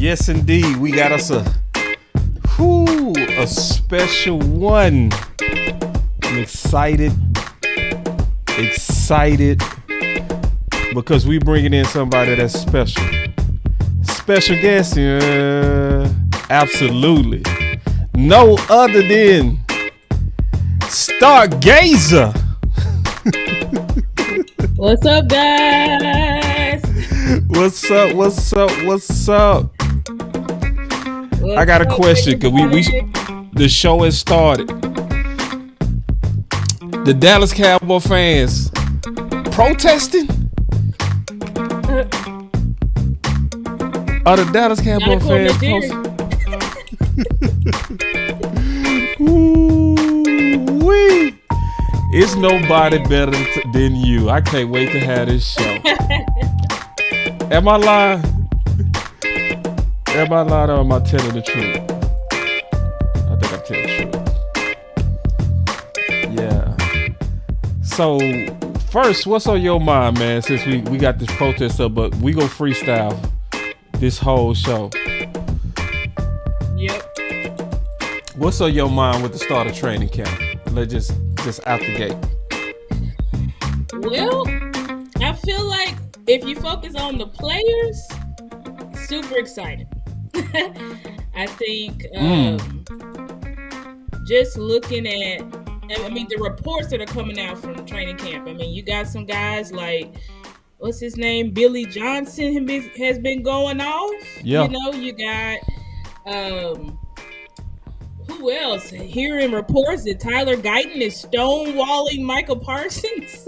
Yes, indeed. We got us a special one. I'm excited because we bringing in somebody that's special. Special guest, absolutely. No other than Stargazer. What's up, guys? What's up? I got a question because the show has started. The Dallas Cowboy fans protesting? Are the Dallas Cowboy fans Ooh-wee. It's nobody better than you. I can't wait to have this show. Am I lying? Am I lying or am I telling the truth? I think I'm telling the truth. Yeah. So, first, what's on your mind, man? Since we got this protest up, but we go freestyle this whole show. Yep. What's on your mind with the start of training camp? Let's just out the gate. Well, I feel like if you focus on the players, super excited. I think just looking at, the reports that are coming out from training camp. You got some guys like, what's his name? Billy Johnson has been going off. Yeah. You got, who else? Hearing reports that Tyler Guyton is stonewalling Michael Parsons.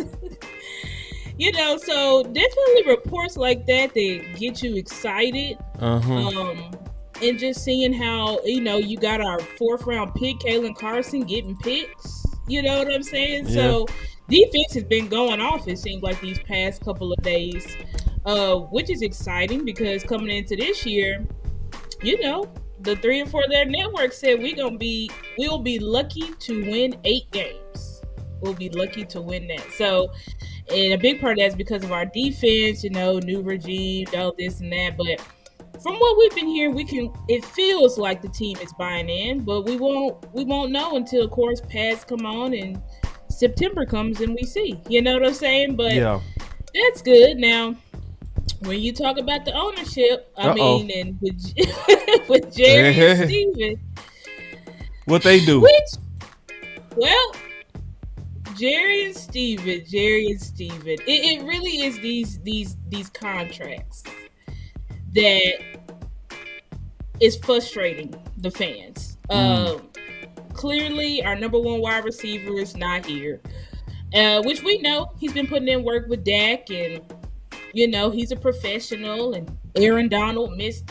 So definitely reports like that get you excited. And just seeing how, you got our 4th round pick, Kalen Carson, getting picks. You know what I'm saying? Yeah. So defense has been going off, it seems like, these past couple of days, which is exciting because coming into this year, the 3 and 4 their network said we'll be lucky to win 8 games. We'll be lucky to win that. So, and a big part of that is because of our defense, new regime, all this and that. But from what we've been hearing, it feels like the team is buying in, but we won't know until, of course, pads come on and September comes and we see. You know what I'm saying? But yeah, that's good. Now, when you talk about the ownership, and with Jerry and Steven, what they do? Jerry and Steven. It really is these contracts that is frustrating the fans. Clearly, our number 1 wide receiver is not here, which we know he's been putting in work with Dak, and he's a professional. And Aaron Donald missed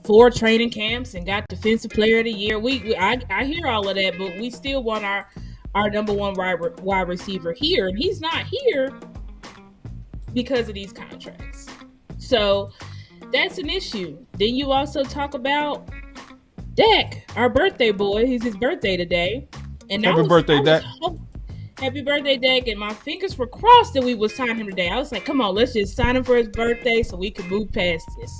4 training camps and got Defensive Player of the Year. I hear all of that, but we still want our number 1 wide receiver here, and he's not here because of these contracts. So that's an issue. Then you also talk about Dak, our birthday boy. It's his birthday today. And Happy birthday, Dak. Happy birthday, Dak. And my fingers were crossed that we would sign him today. I was like, come on, let's just sign him for his birthday so we can move past this.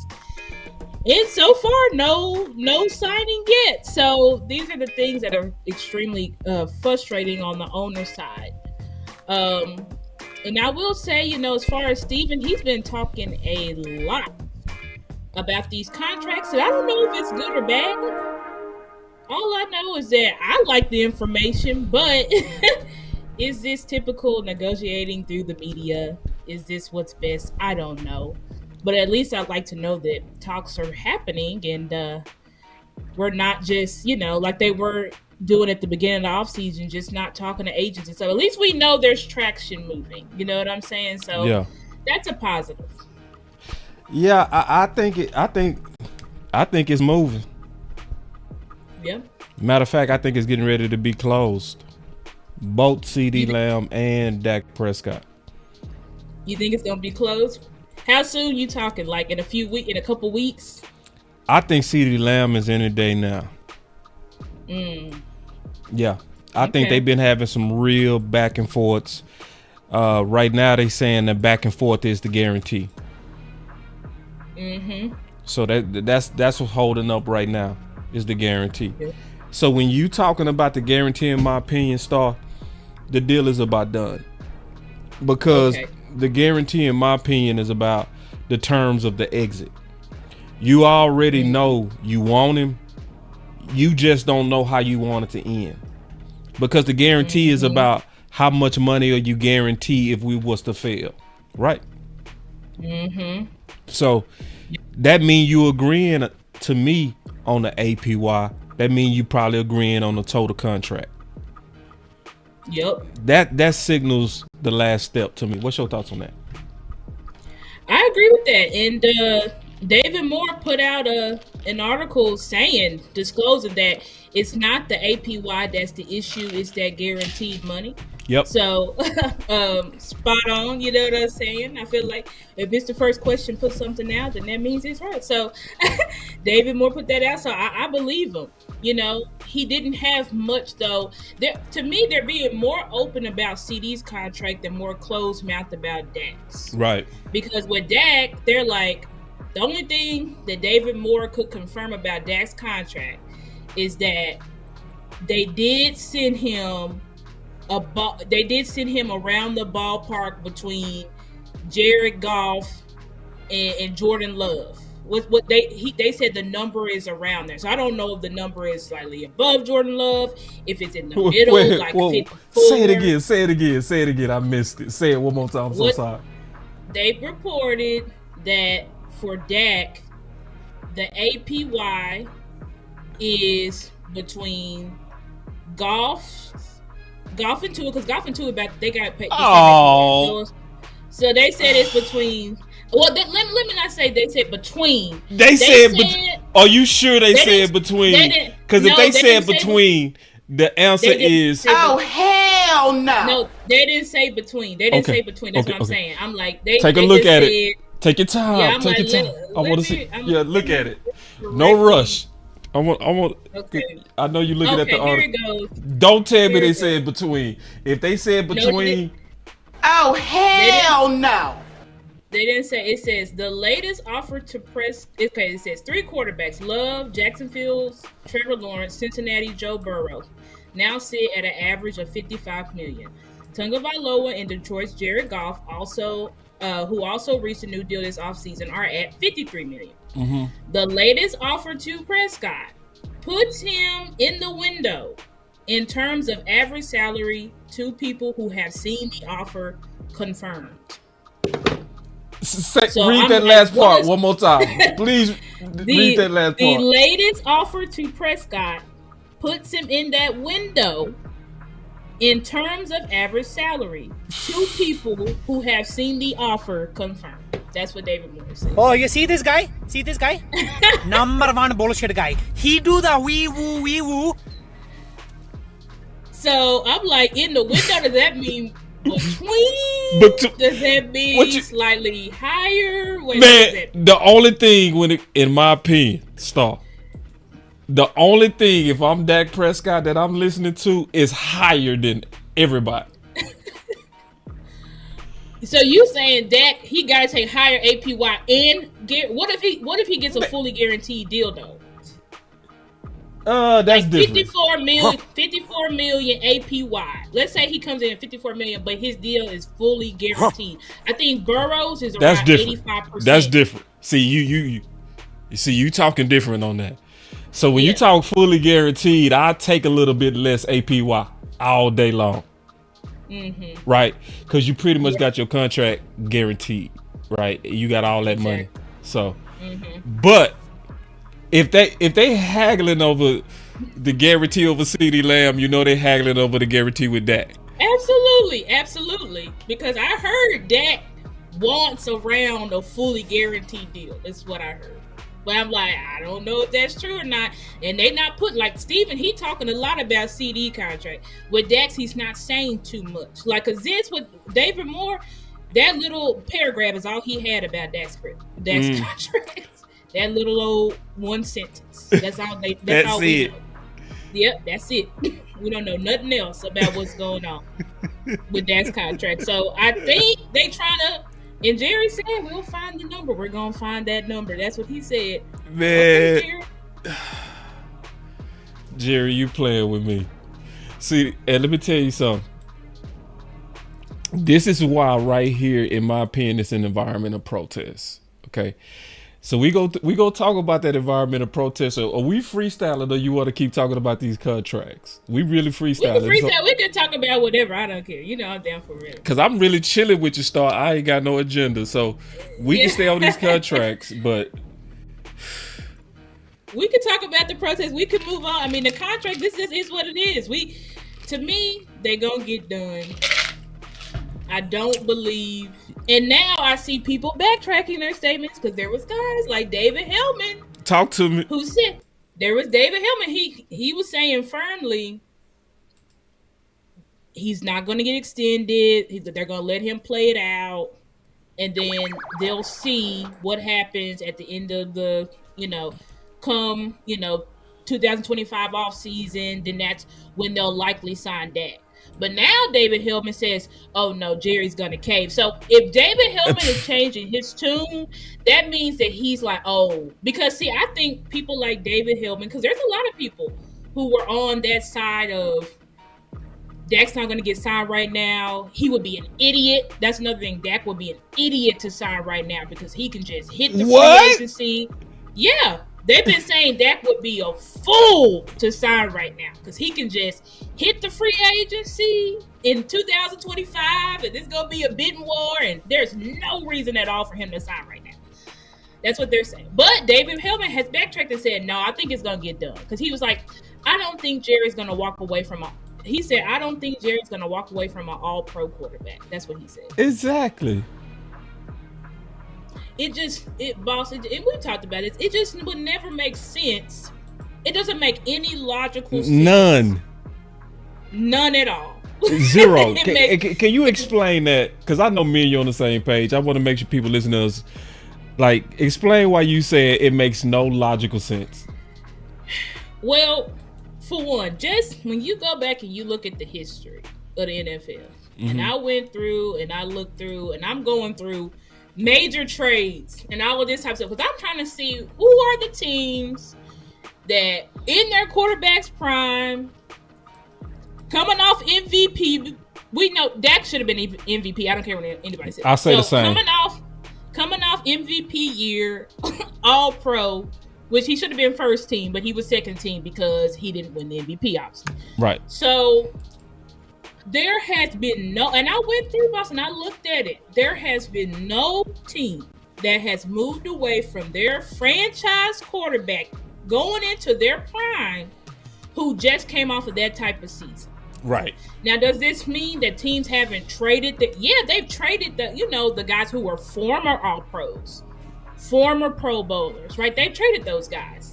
And so far, no signing yet. So these are the things that are extremely frustrating on the owner side. And I will say, as far as Steven, he's been talking a lot about these contracts, and I don't know if it's good or bad. All I know is that I like the information, but is this typical negotiating through the media? Is this what's best? I don't know. But at least I'd like to know that talks are happening, and we're not just, like they were doing at the beginning of the offseason, just not talking to agents and stuff. At least we know there's traction moving. You know what I'm saying? So yeah, that's a positive. Yeah, I think it's moving. Yeah. Matter of fact, I think it's getting ready to be closed. Both CD Lamb and Dak Prescott. You think it's gonna be closed? How soon you talking? Like in a couple weeks? I think CD Lamb is any day now. Yeah, I think they've been having some real back and forths. Right now, they saying the back and forth is the guarantee. So that's what's holding up right now is the guarantee. Yeah. So when you talking about the guarantee, in my opinion, Star, the deal is about done. Because the guarantee, in my opinion, is about the terms of the exit. You already know you want him. You just don't know how you want it to end. Because the guarantee is about how much money are you guarantee if we was to fail. Right? So that means you agreeing to me on the APY. That means you probably agreeing on the total contract. Yep. That signals the last step to me. What's your thoughts on that? I agree with that. And David Moore put out an article disclosing that it's not the APY that's the issue, it's that guaranteed money. Yep. So, spot on, you know what I'm saying? I feel like if it's the first question, put something out, then that means it's right. So, David Moore put that out, so I believe him. You know, he didn't have much, though. To me, they're being more open about CD's contract than more closed-mouthed about Dak's. Right. Because with Dak, they're like, the only thing that David Moore could confirm about Dak's contract is that they did send him around the ballpark between Jared Goff and Jordan Love. What they said the number is around there. So I don't know if the number is slightly above Jordan Love, if it's in the middle, like 54. Say it again. I missed it. Say it one more time. I'm so sorry. They reported that for Dak, the APY is between Goff and Tua, because Goff and Tua they got paid. Oh. So they said it's between. Well, let me not say they said between. They said are you sure they said between? Because if they said between, the answer is hell no. No, they didn't say between. They didn't say between. That's what I'm saying. I'm like, take a look at it. Take your time. Yeah, take your time. I want to see. Yeah, look at it. No rush. I want. Okay. I know you're looking at the article. Here it goes. Don't tell me they said between. If they said between, hell no. They didn't say. It says the latest offer to press. Okay, it says 3 quarterbacks: Love, Jacksonville's Trevor Lawrence, Cincinnati Joe Burrow, now sit at an average of $55 million. Tagovailoa and Detroit's Jared Goff, who also reached a new deal this offseason, are at $53 million. Mm-hmm. The latest offer to Prescott puts him in the window in terms of average salary to people who have seen the offer confirmed. Read that last part one more time. Please read that last part. The latest offer to Prescott puts him in that window in terms of average salary to people who have seen the offer confirmed. That's what David Moore said. Oh, you see this guy? Number one bullshit guy. He do the wee woo. So I'm like, in the window, does that mean between? Does that mean slightly higher? The only thing in my opinion, Star, the only thing if I'm Dak Prescott that I'm listening to is higher than everybody. So you saying Dak he got to take higher APY and get what if he gets a fully guaranteed deal though? That's like different. 54 million APY. Let's say he comes in at 54 million, but his deal is fully guaranteed. I think Burrows is around 85%. That's different. See, you talking different on that. So when you talk fully guaranteed, I take a little bit less APY all day long. Mm-hmm. Right? Because you pretty much got your contract guaranteed. Right? You got all that money. So, but if they haggling over the guarantee over CeeDee Lamb, you know they haggling over the guarantee with Dak. Absolutely. Because I heard Dak wants around a fully guaranteed deal. That's what I heard. But I'm like, I don't know if that's true or not. And they not put, like Steven, he talking a lot about CD contract. With Dax, he's not saying too much. Like, cause this with David Moore, that little paragraph is all he had about Dax contract. That little old one sentence. That's all that's all we know. Yep, that's it. We don't know nothing else about what's going on with Dak's contract. So I think they trying to And Jerry said, "We'll find the number. We're gonna find that number." That's what he said. Man, Okay, Jerry, you playing with me. See, and let me tell you something. This is why right here, in my opinion, it's an environment of protest. Okay. So we go talk about that environment of protest. Are we freestyling, or you want to keep talking about these contracts? We really freestyling. we can talk about whatever. I don't care. You know, I'm down for real. Cause I'm really chilling with you, Star. I ain't got no agenda, so we can stay on these contracts. But we could talk about the protest. We could move on. I mean, the contract. This is what it is. To me, they gonna get done. I don't believe. And now I see people backtracking their statements because there was guys like David Hellman. Talk to me. Who said there was David Hellman. He was saying firmly he's not going to get extended. They're going to let him play it out, and then they'll see what happens at the end of the come 2025 off season. Then that's when they'll likely sign Dak. But now David Hellman says, "Oh no, Jerry's gonna cave." So if David Hellman is changing his tune, that means that he's like, "Oh," because see, I think people like David Hellman, because there's a lot of people who were on that side of Dak's not gonna get signed right now. He would be an idiot. That's another thing. Dak would be an idiot to sign right now because he can just hit the free agency. Yeah. They've been saying Dak would be a fool to sign right now because he can just hit the free agency in 2025 and it's going to be a bidding war and there's no reason at all for him to sign right now. That's what they're saying. But David Hellman has backtracked and said, no, I think it's going to get done. Because he was like, I don't think Jerry's going to walk away from he said, I don't think Jerry's going to walk away from an all-pro quarterback. That's what he said. Exactly. And we talked about it. It just would never make sense. It doesn't make any logical sense. None at all. Zero. Can you explain that? Because I know me and you on the same page. I want to make sure people listen to us. Like, explain why you say it makes no logical sense. Well, for one, just when you go back and you look at the history of the NFL, and I went through and I looked through and I'm going through major trades and all of this type of stuff because I'm trying to see who are the teams that in their quarterback's prime, coming off MVP. We know Dak should have been MVP. I don't care what anybody says. I say the same. Coming off MVP year, all pro, which he should have been first team, but he was second team because he didn't win the MVP, obviously. Right. So there has been and I went through Boston, I looked at it. There has been no team that has moved away from their franchise quarterback going into their prime who just came off of that type of season. Right. Now, does this mean that teams haven't traded they've traded the guys who were former All-Pros, former Pro Bowlers, right? They've traded those guys.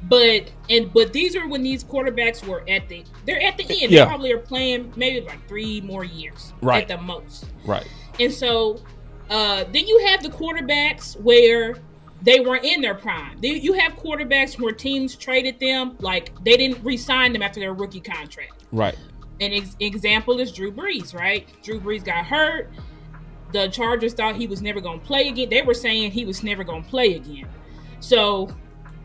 But these are when these quarterbacks were they're at the end. Yeah. They probably are playing maybe like 3 more years at the most. Right. And so then you have the quarterbacks where they were in their prime. You have quarterbacks where teams traded them, like they didn't re-sign them after their rookie contract. Right. An example is Drew Brees, right? Drew Brees got hurt. The Chargers thought he was never going to play again. They were saying he was never going to play again. So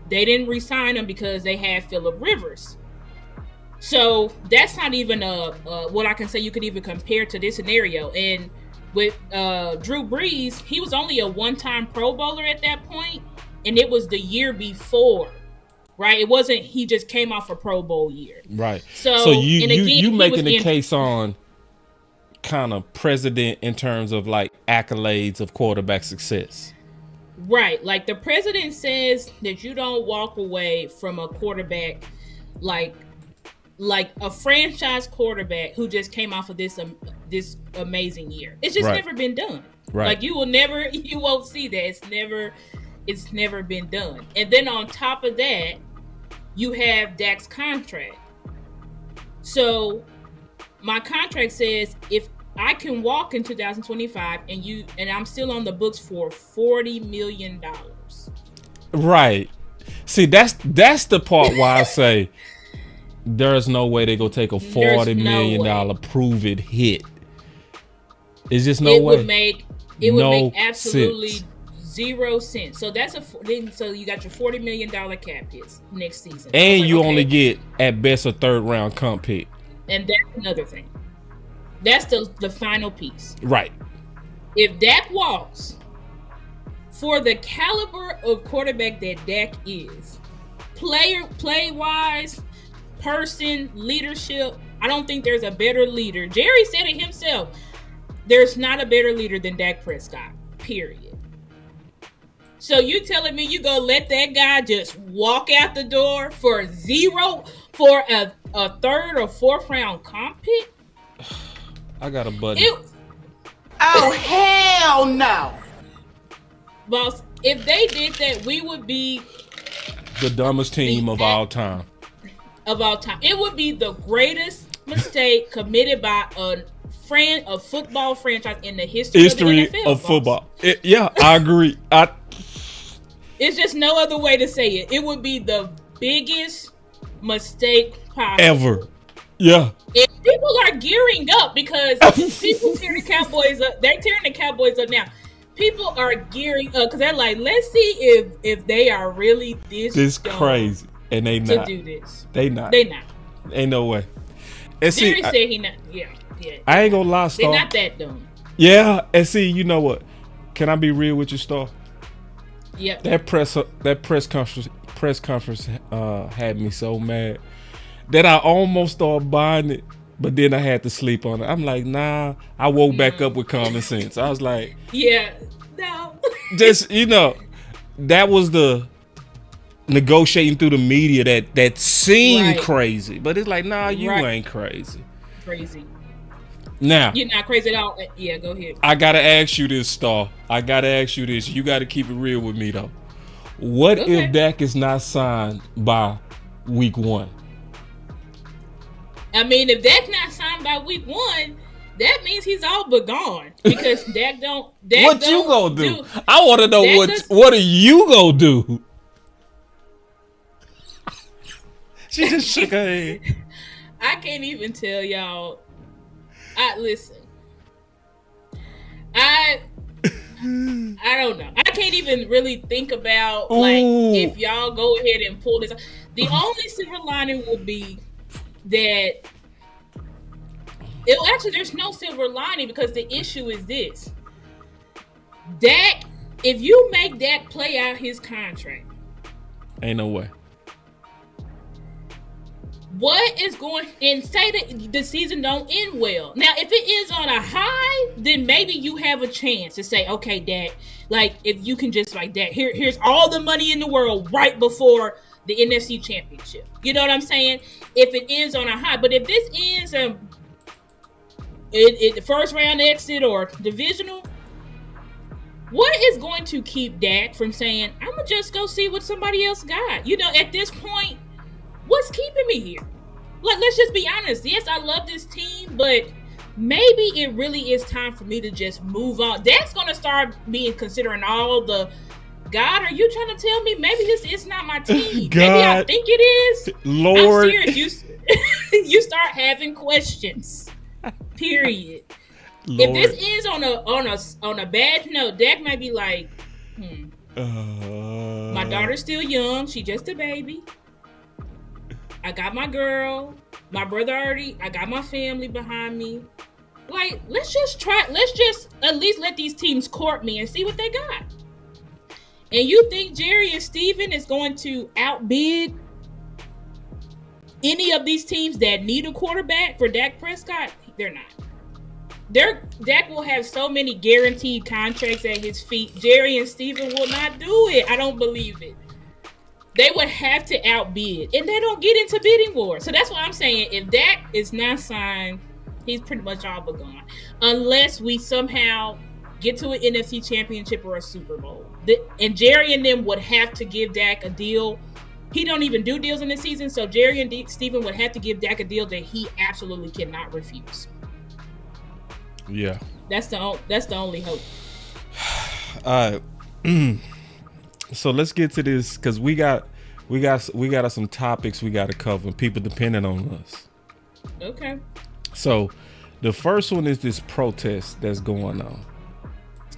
they didn't re-sign him because they had Phillip Rivers. So that's not even what I can say you could even compare to this scenario. And with Drew Brees, he was only a one-time Pro Bowler at that point, and it was the year before, right? It wasn't he just came off a Pro Bowl year. Right. So you making a case on kind of precedent in terms of like accolades of quarterback success. Right. Like the president says that you don't walk away from a quarterback like a franchise quarterback who just came off of this amazing year. It's just never been done. Right. Like you won't see that. It's never been done. And then on top of that, you have Dak's contract. So my contract says if I can walk in 2025 and I'm still on the books for $40 million. Right. See, that's the part why I say there's no way they go take a $40 million prove it hit. It's just no way. It would make absolutely 0 sense. So so you got your $40 million cap hits next season, and you only get at best a third round comp pick. And that's another thing. That's the final piece, right? If Dak walks, for the caliber of quarterback that Dak is, play wise, person, leadership, I don't think there's a better leader. Jerry said it himself. There's not a better leader than Dak Prescott, period. So you telling me you gonna let that guy just walk out the door for a third or fourth round comp pick? I got a buddy. Oh, hell no. Boss, if they did that, we would be the dumbest team of all time. It would be the greatest mistake committed by a football franchise in the history of the NFL, of football. Yeah, I agree. It's just no other way to say it. It would be the biggest mistake possible. Ever. Yeah. And people are gearing up because people tear the Cowboys up. They're tearing the Cowboys up now. People are gearing up because they're like, let's see if they are really this crazy. And they not. To do this. They not. Ain't no way. And Jerry said he not. Yeah. I ain't gonna lie, Star. They're not that dumb. Yeah. And see, you know what? Can I be real with you, Star? Yeah. That press conference had me so mad that I almost started buying it, but then I had to sleep on it. I'm like, nah. I woke back up with common sense. I was like, yeah, no. Just that was the negotiating through the media that seemed crazy, but it's like, nah, you ain't crazy. Crazy. Now you're not crazy at all. Yeah, go ahead. I gotta ask you this, Star. You gotta keep it real with me though. What if Dak is not signed by week 1? I mean, if Dak not signed by week 1, that means he's all but gone because Dak don't. What you gonna do? I want to know what are you gonna do? She just shook her head. I can't even tell y'all. Listen. I don't know. I can't even really think about if y'all go ahead and pull this. The only silver lining would be that actually there's no silver lining because the issue is this. Dak, if you make Dak play out his contract, ain't no way. What is going and say that the season don't end well. Now, if it is on a high, then maybe you have a chance to say, okay, Dak, like if you can just like that, here's all the money in the world right before the NFC Championship. You know what I'm saying? If it ends on a high, but if this ends the first round exit or divisional, what is going to keep Dak from saying, I'm gonna just go see what somebody else got? You know, at this point, what's keeping me here? Let's just be honest. Yes, I love this team, but maybe it really is time for me to just move on. That's going to start being considering all the, God, are you trying to tell me maybe this is not my team? God, maybe I think it is. Lord. I'm serious. You start having questions. Period. Lord. If this ends on a bad note, Dak might be like, my daughter's still young. She just a baby. I got my girl, my brother I got my family behind me. Like, let's just at least let these teams court me and see what they got. And you think Jerry and Steven is going to outbid any of these teams that need a quarterback for Dak Prescott? They're not. Dak will have so many guaranteed contracts at his feet. Jerry and Steven will not do it. I don't believe it. They would have to outbid, and they don't get into bidding wars. So that's what I'm saying. If Dak is not signed, he's pretty much all but gone. Unless we somehow get to an NFC Championship or a Super Bowl. And Jerry and them would have to give Dak a deal. He don't even do deals in the season, so Jerry and Steven would have to give Dak a deal that he absolutely cannot refuse. Yeah. That's the only hope. All right. So let's get to this because we got some topics we got to cover. People depending on us. Okay. So the first one is this protest that's going on.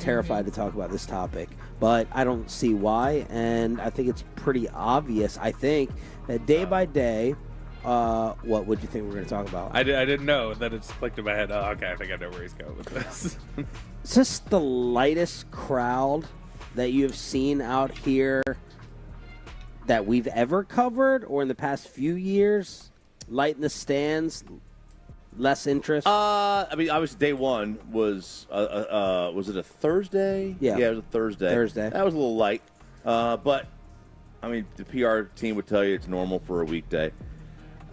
terrified to talk about this topic, but I don't see why, and I think it's pretty obvious. I think that day by day, what would you think we're going to talk about? I didn't know, that it just clicked in my head. Oh, okay, I think I know where he's going with this. Is this the lightest crowd that you have seen out here that we've ever covered, or in the past few years? Light in the stands, less interest. I mean, obviously, day one was it a Thursday? Yeah, it was a Thursday. That was a little light, but I mean, the PR team would tell you it's normal for a weekday.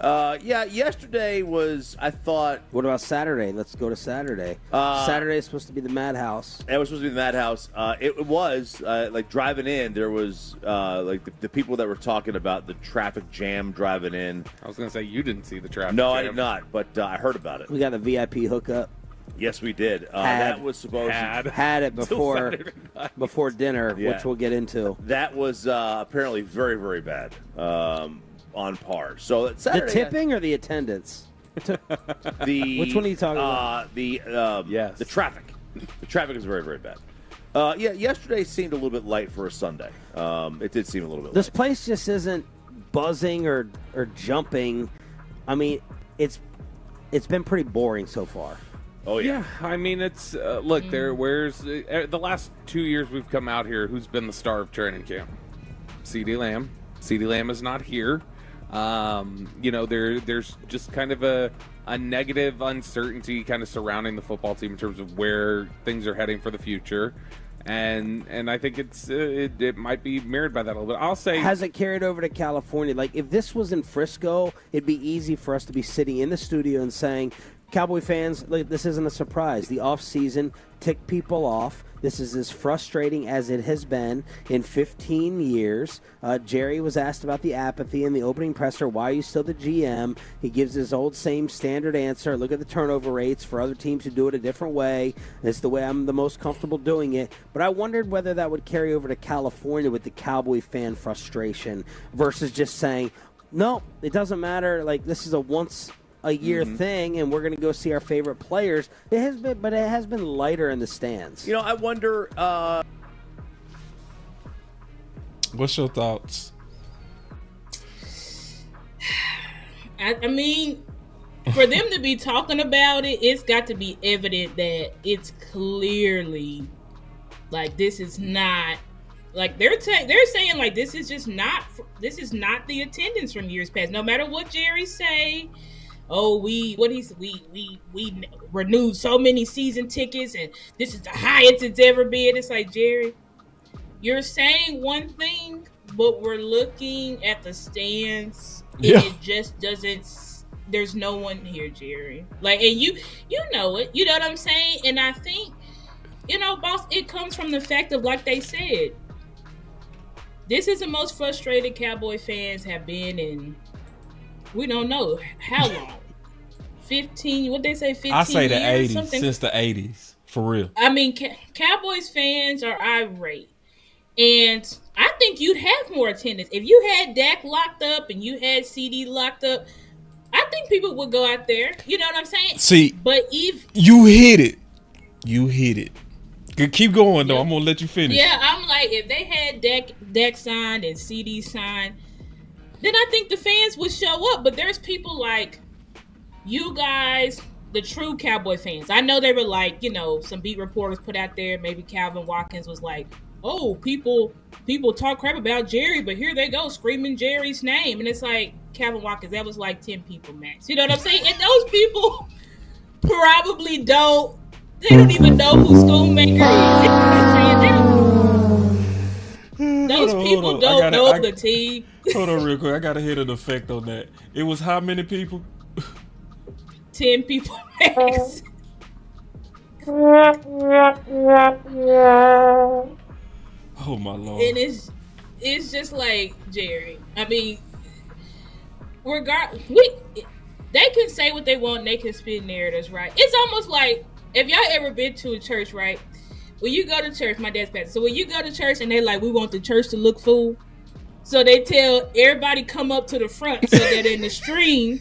Yesterday was, I thought... What about Saturday? Let's go to Saturday. Saturday is supposed to be the madhouse. It was supposed to be the madhouse. It was, like, driving in, there was, like, the people that were talking about the traffic jam driving in. I was going to say, you didn't see the traffic No, jam. I did not, but I heard about it. We got the VIP hookup. Yes, we did. That was supposed to... Had it before dinner, which we'll get into. That was apparently very, very bad. On par. So Saturday, the tipping or the attendance? Which one are you talking about? The traffic. The traffic is very, very bad. Yesterday seemed a little bit light for a Sunday. It did seem a little bit This light. place just isn't buzzing or jumping. I mean, it's been pretty boring so far. Oh, yeah. I mean, it's look, where's the last 2 years we've come out here, who's been the star of training camp? CeeDee Lamb. CeeDee Lamb is not here. There's just kind of a negative uncertainty kind of surrounding the football team in terms of where things are heading for the future. And I think it might be mirrored by that a little bit. I'll say, has it carried over to California? Like, if this was in Frisco, it'd be easy for us to be sitting in the studio and saying, Cowboy fans, this isn't a surprise. The off-season ticked people off. This is as frustrating as it has been in 15 years. Jerry was asked about the apathy in the opening presser. Why are you still the GM? He gives his old same standard answer. Look at the turnover rates for other teams who do it a different way. It's the way I'm the most comfortable doing it. But I wondered whether that would carry over to California with the Cowboy fan frustration versus just saying, no, it doesn't matter. Like, this is a once-a-year thing, and we're going to go see our favorite players. It has been lighter in the stands. I wonder. What's your thoughts? I mean, for them to be talking about it, it's got to be evident that it's clearly like this is not like they're saying like this is not the attendance from years past. No matter what Jerry say. Oh, we renewed so many season tickets, and this is the highest it's ever been. It's like, Jerry, you're saying one thing, but we're looking at the stands, and it just doesn't. There's no one here, Jerry. Like, and you know it. You know what I'm saying? And I think, boss, it comes from the fact of, like they said, this is the most frustrated Cowboy fans have been in. We don't know how long. 15, what they say, 15 I say the years, 80s, something? since the 80s, for real. I mean, Cowboys fans are irate. And I think you'd have more attendance. If you had Dak locked up and you had CD locked up, I think people would go out there. You know what I'm saying? See, but if you hit it. Keep going, though. I'm going to let you finish. Yeah, I'm like, if they had Dak signed and CD signed, then I think the fans would show up. But there's people like you guys, the true Cowboy fans. I know they were like, some beat reporters put out there. Maybe Calvin Watkins was like, oh, people talk crap about Jerry, but here they go screaming Jerry's name. And it's like, Calvin Watkins, that was like 10 people max. You know what I'm saying? And those people probably don't even know who Schoonmaker is. Those people don't know the team. Hold on real quick. I got to hit an effect on that. It was how many people? 10 people max. Oh my Lord. And it's just like, Jerry. I mean, they can say what they want and they can spin narratives, right? It's almost like, if y'all ever been to a church, right? When you go to church, my dad's pastor. So when you go to church and they like, we want the church to look full. So they tell everybody come up to the front so that in the stream,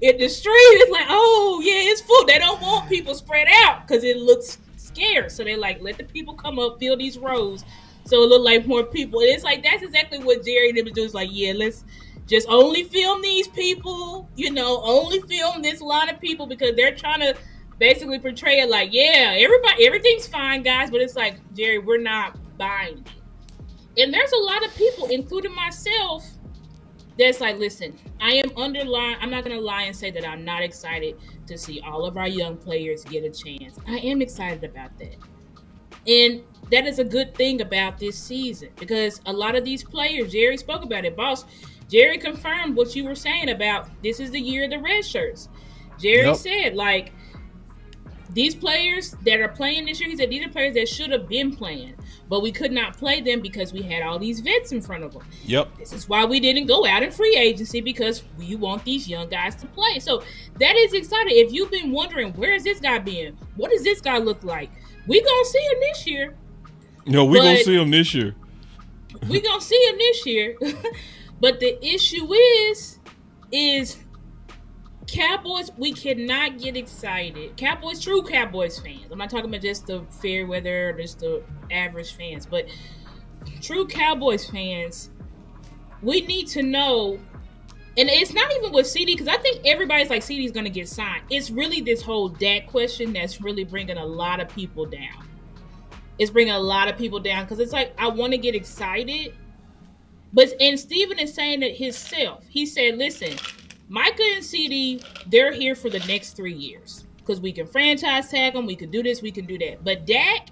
it's like, oh yeah, it's full. They don't want people spread out because it looks scarce. So they're like, let the people come up, fill these rows, so it look like more people. And it's like that's exactly what Jerry and them was doing. It's like, yeah, let's just only film these people, only film this line of people because they're trying to basically portray it like, yeah, everything's fine, guys. But it's like, Jerry, we're not buying it. And there's a lot of people, including myself, that's like, listen, I'm not going to lie and say that I'm not excited to see all of our young players get a chance. I am excited about that. And that is a good thing about this season because a lot of these players, Jerry spoke about it, boss. Jerry confirmed what you were saying about this is the year of the red shirts. Jerry said, like, these players that are playing this year, he said these are players that should have been playing, but we could not play them because we had all these vets in front of them. Yep. This is why we didn't go out in free agency because we want these young guys to play. So that is exciting. If you've been wondering, where is this guy been? What does this guy look like? We gonna see him this year. No, we gonna see him this year. We gonna see him this year. But the issue is Cowboys, we cannot get excited. True Cowboys fans. I'm not talking about just the fair weather, just the average fans, but true Cowboys fans, we need to know, and it's not even with CD, because I think everybody's like, CD's going to get signed. It's really this whole Dak question that's really bringing a lot of people down. It's bringing a lot of people down, because it's like, I want to get excited, and Steven is saying it himself. He said, listen, Micah and CD, they're here for the next 3 years because we can franchise tag them. We can do this. We can do that. But Dak,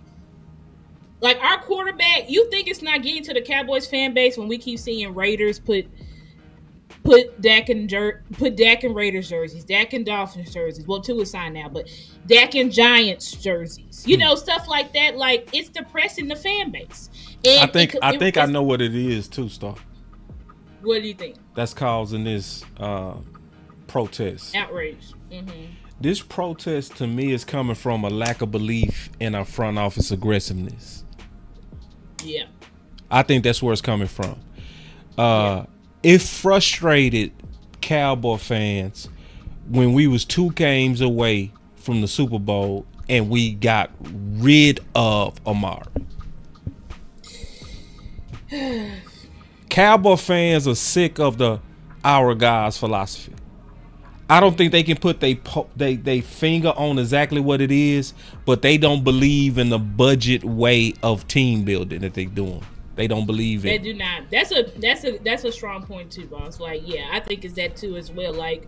like our quarterback, you think it's not getting to the Cowboys fan base when we keep seeing Raiders put Dak in Raiders jerseys, Dak in Dolphins jerseys. Well, 2 is signed now, but Dak in Giants jerseys. Stuff like that. Like it's depressing the fan base. And I think I know what it is too, Star. What do you think? That's causing this protest. Outrage. Mm-hmm. This protest to me is coming from a lack of belief in our front office aggressiveness. Yeah. I think that's where it's coming from. It frustrated Cowboy fans when we was 2 games away from the Super Bowl and we got rid of Amari. Cowboy fans are sick of the our guys philosophy. I don't think they can put they finger on exactly what it is, but they don't believe in the budget way of team building that they're doing. They don't believe in. They do not. That's a strong point too, boss. Like, yeah, I think it's that too as well. Like,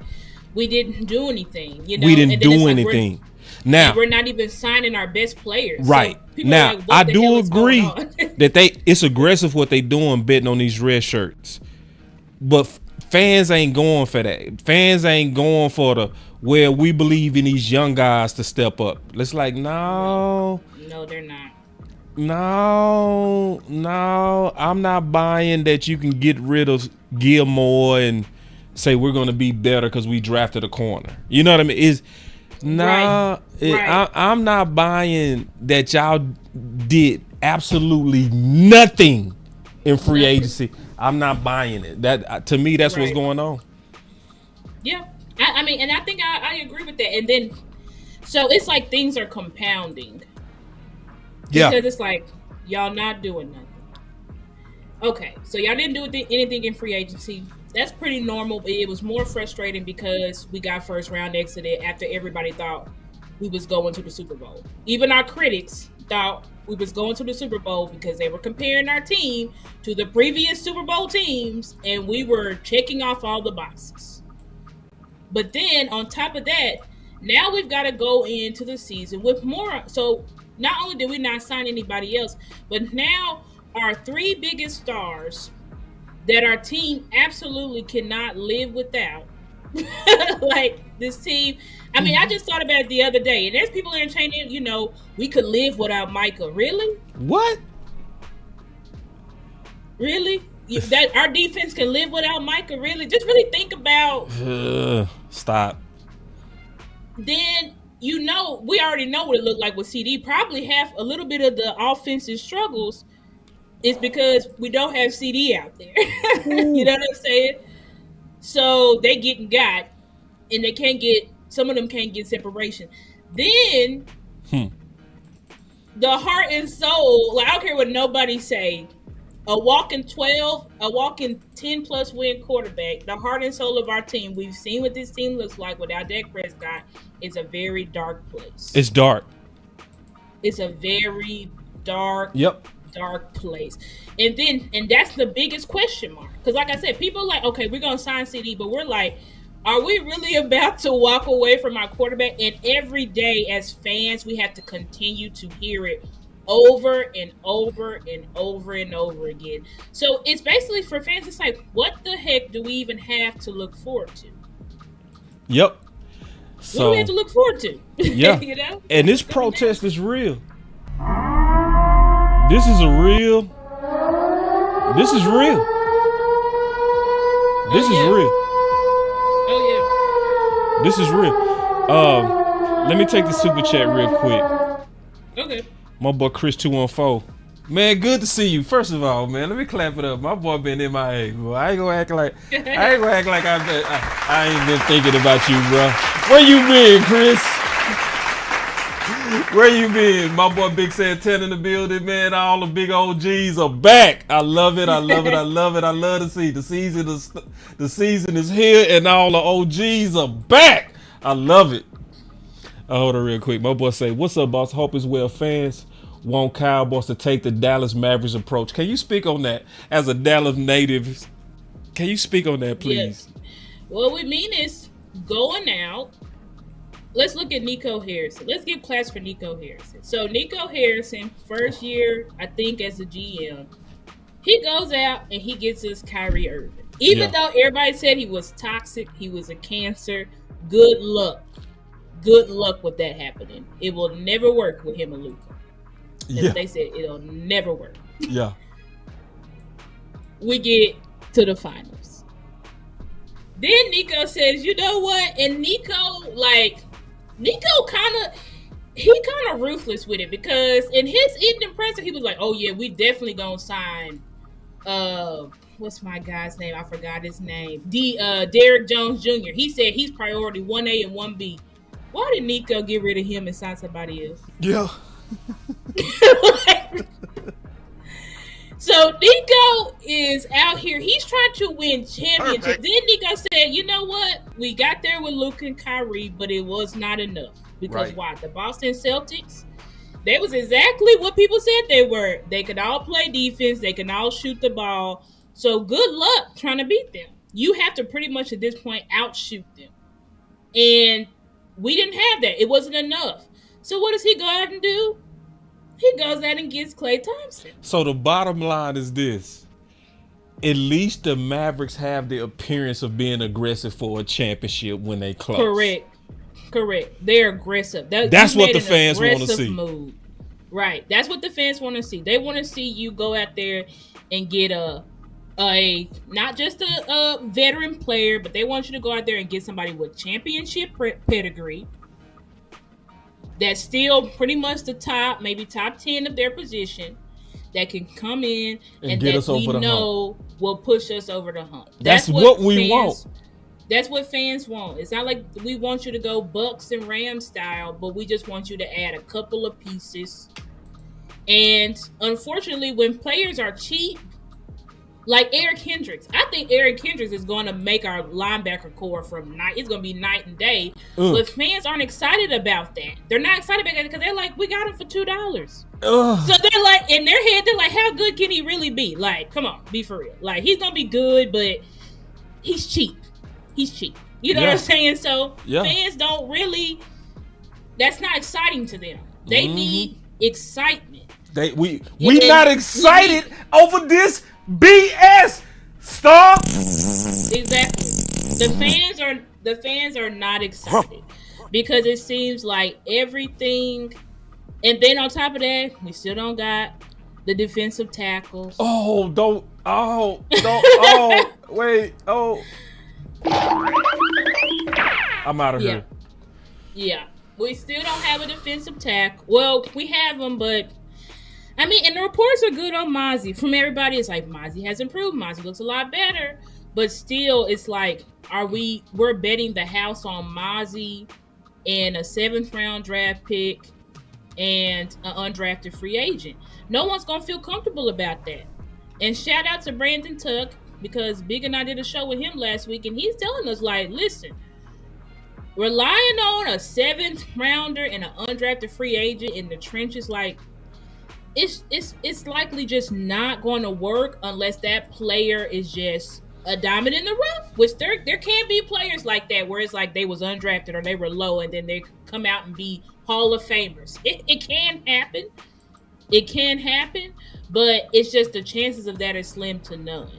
we didn't do anything. We didn't do anything. Now we're not even signing our best players. Right. So now, like, I do agree that it's aggressive what they doing betting on these red shirts. But fans ain't going for that. Fans ain't going for where we believe in these young guys to step up. It's like, no. No, they're not. No, I'm not buying that you can get rid of Gilmore and say we're going to be better because we drafted a corner. You know what I mean? I'm not buying that y'all did absolutely nothing in free agency. I'm not buying it. That to me, that's what's going on. Yeah, I mean, and I think I agree with that. And then, so it's like things are compounding. Yeah, because it's like y'all not doing nothing. Okay, so y'all didn't do anything in free agency. That's pretty normal. But it was more frustrating because we got first round exited after everybody thought we was going to the Super Bowl. Even our critics thought we was going to the Super Bowl because they were comparing our team to the previous Super Bowl teams, and we were checking off all the boxes. But then on top of that, now we've got to go into the season with more. So not only did we not sign anybody else, but now our 3 biggest stars that our team absolutely cannot live without. Like this team. I mean, I just thought about it the other day, and there's people entertaining, we could live without Micah. Really? What? Really? That our defense can live without Micah? Really? Just really think about. Stop. Then we already know what it looked like with CD. Probably a little bit of the offensive struggles is because we don't have CD out there. You know what I'm saying? So they getting got, and some of them can't get separation. Then the heart and soul. Like I don't care what nobody say. A walking 10 plus win quarterback, the heart and soul of our team. We've seen what this team looks like without Dak Prescott. It's a very dark place. It's dark. It's a very dark, Yep. dark place. And that's the biggest question mark. Because like I said, people are like, okay, we're going to sign CD, but we're like, are we really about to walk away from our quarterback? And every day as fans, we have to continue to hear it over and over and over and over again. So it's basically for fans, it's like, what the heck do we even have to look forward to? Yep. What do we have to look forward to? Yeah. You know? And this protest is real. This is real. This is real. Oh, yeah. This is real. Let me take the super chat real quick. Okay. My boy Chris 214. Man, good to see you. First of all, man, let me clap it up. My boy been MIA, boy. I ain't gonna act like I ain't been thinking about you, bro. Where you been, Chris? Where you been? My boy Big Santana in the building, man. All the big OGs are back. I love it. I love to see the season is here and all the OGs are back. I love it. Hold on real quick. My boy say, "What's up, boss? Hope is well. Fans want Cowboys to take the Dallas Mavericks approach." Can you speak on that as a Dallas native? Can you speak on that, please? Yes. What we mean is going out. Let's look at Nico Harrison. Let's give class for Nico Harrison. So Nico Harrison, first year, I think, as a GM, he goes out and he gets us Kyrie Irving. Even though everybody said he was toxic, he was a cancer, good luck. Good luck with that happening. It will never work with him and Luka. As they said, it'll never work. Yeah. We get to the finals. Then Nico says, you know what? And Nico kind of ruthless with it, because in his evening presser, he was like, oh yeah, we definitely gonna sign what's my guy's name? I forgot his name. Derrick Jones Jr. He said he's priority 1A and 1B. Why did Nico get rid of him and sign somebody else? Yeah. So Nico is out here. He's trying to win championships. Perfect. Then Nico said, you know what? We got there with Luka and Kyrie, but it was not enough. Because why? The Boston Celtics, they was exactly what people said they were. They could all play defense. They can all shoot the ball. So good luck trying to beat them. You have to pretty much at this point outshoot them. And we didn't have that. It wasn't enough. So what does he go out and do? He goes out and gets Klay Thompson. So the bottom line is this. At least the Mavericks have the appearance of being aggressive for a championship when they close. Correct. They're aggressive. That's what the fans want to see. Move. Right. That's what the fans want to see. They want to see you go out there and get a not just a veteran player, but they want you to go out there and get somebody with championship pedigree. That's still pretty much the top, maybe top 10 of their position, that can come in and get that us over we the know will push us over the hump. That's what we want. That's what fans want. It's not like we want you to go Bucks and Rams style, but we just want you to add a couple of pieces. And unfortunately, when players are cheap, like Eric Hendricks, I think Eric Hendricks is going to make our linebacker core it's going to be night and day. But fans aren't excited about that. They're not excited about that because they're like, we got him for $2. So they're like, in their head, they're like, how good can he really be? Like, come on, be for real. Like, he's going to be good, but he's cheap. You know what I'm saying? So fans don't really, that's not exciting to them. They need excitement. We not excited over this BS. Stop. Exactly. The fans are not excited because it seems like everything, and then on top of that, we still don't got the defensive tackles. Wait. I'm out of here. Yeah. We still don't have a defensive tackle. Well, we have them, but I mean, and the reports are good on Mozzie. From everybody, it's like Mozzie has improved. Mozzie looks a lot better. But still, it's like, we're betting the house on Mozzie and a 7th round draft pick and an undrafted free agent. No one's gonna feel comfortable about that. And shout out to Brandon Tuck, because Big and I did a show with him last week, and he's telling us, like, listen, relying on a 7th rounder and an undrafted free agent in the trenches, like, it's likely just not going to work unless that player is just a diamond in the rough. Which there can be players like that where it's like they was undrafted or they were low and then they come out and be Hall of Famers. It can happen. It can happen, but it's just the chances of that is slim to none.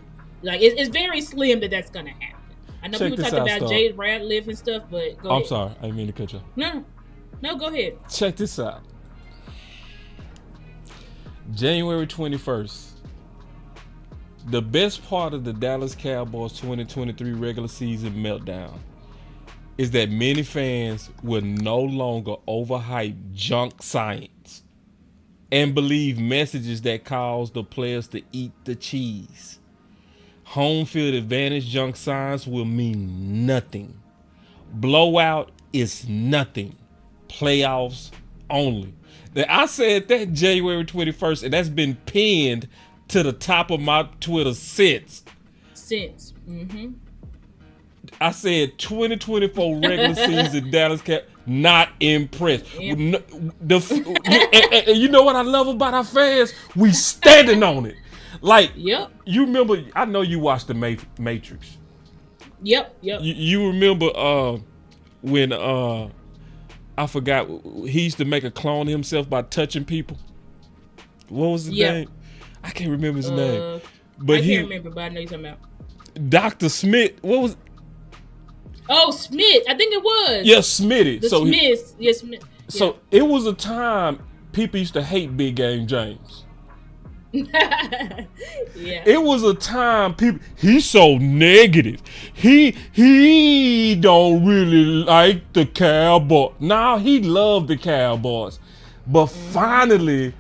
Like, it's very slim that that's going to happen. I know people talk about Jay Radcliffe and stuff, but go ahead. I'm sorry. I didn't mean to cut you. No, go ahead. Check this out. January 21st. The best part of the Dallas Cowboys 2023 regular season meltdown is that many fans will no longer overhype junk science and believe messages that cause the players to eat the cheese. Home field advantage junk science will mean nothing. Blowout is nothing. Playoffs only. Now, I said that January 21st, and that's been pinned to the top of my Twitter since. Mm-hmm. I said 2024 regular season Dallas Cap, not impressed. Yeah. And you know what I love about our fans? We standing on it. Like, yep. You remember, I know you watched the Matrix. Yep. You remember when I forgot, he used to make a clone of himself by touching people. What was his name? I can't remember his name. But I can't remember, but I know you're talking about Dr. Smith. What was? Oh, Smith. I think it was. Yeah, Smitty. Smith. Yes, Smith. So it was a time people used to hate Big Game James. Yeah. It was a time he's so negative. He don't really like the Cowboys. Now he loved the Cowboys. But finally,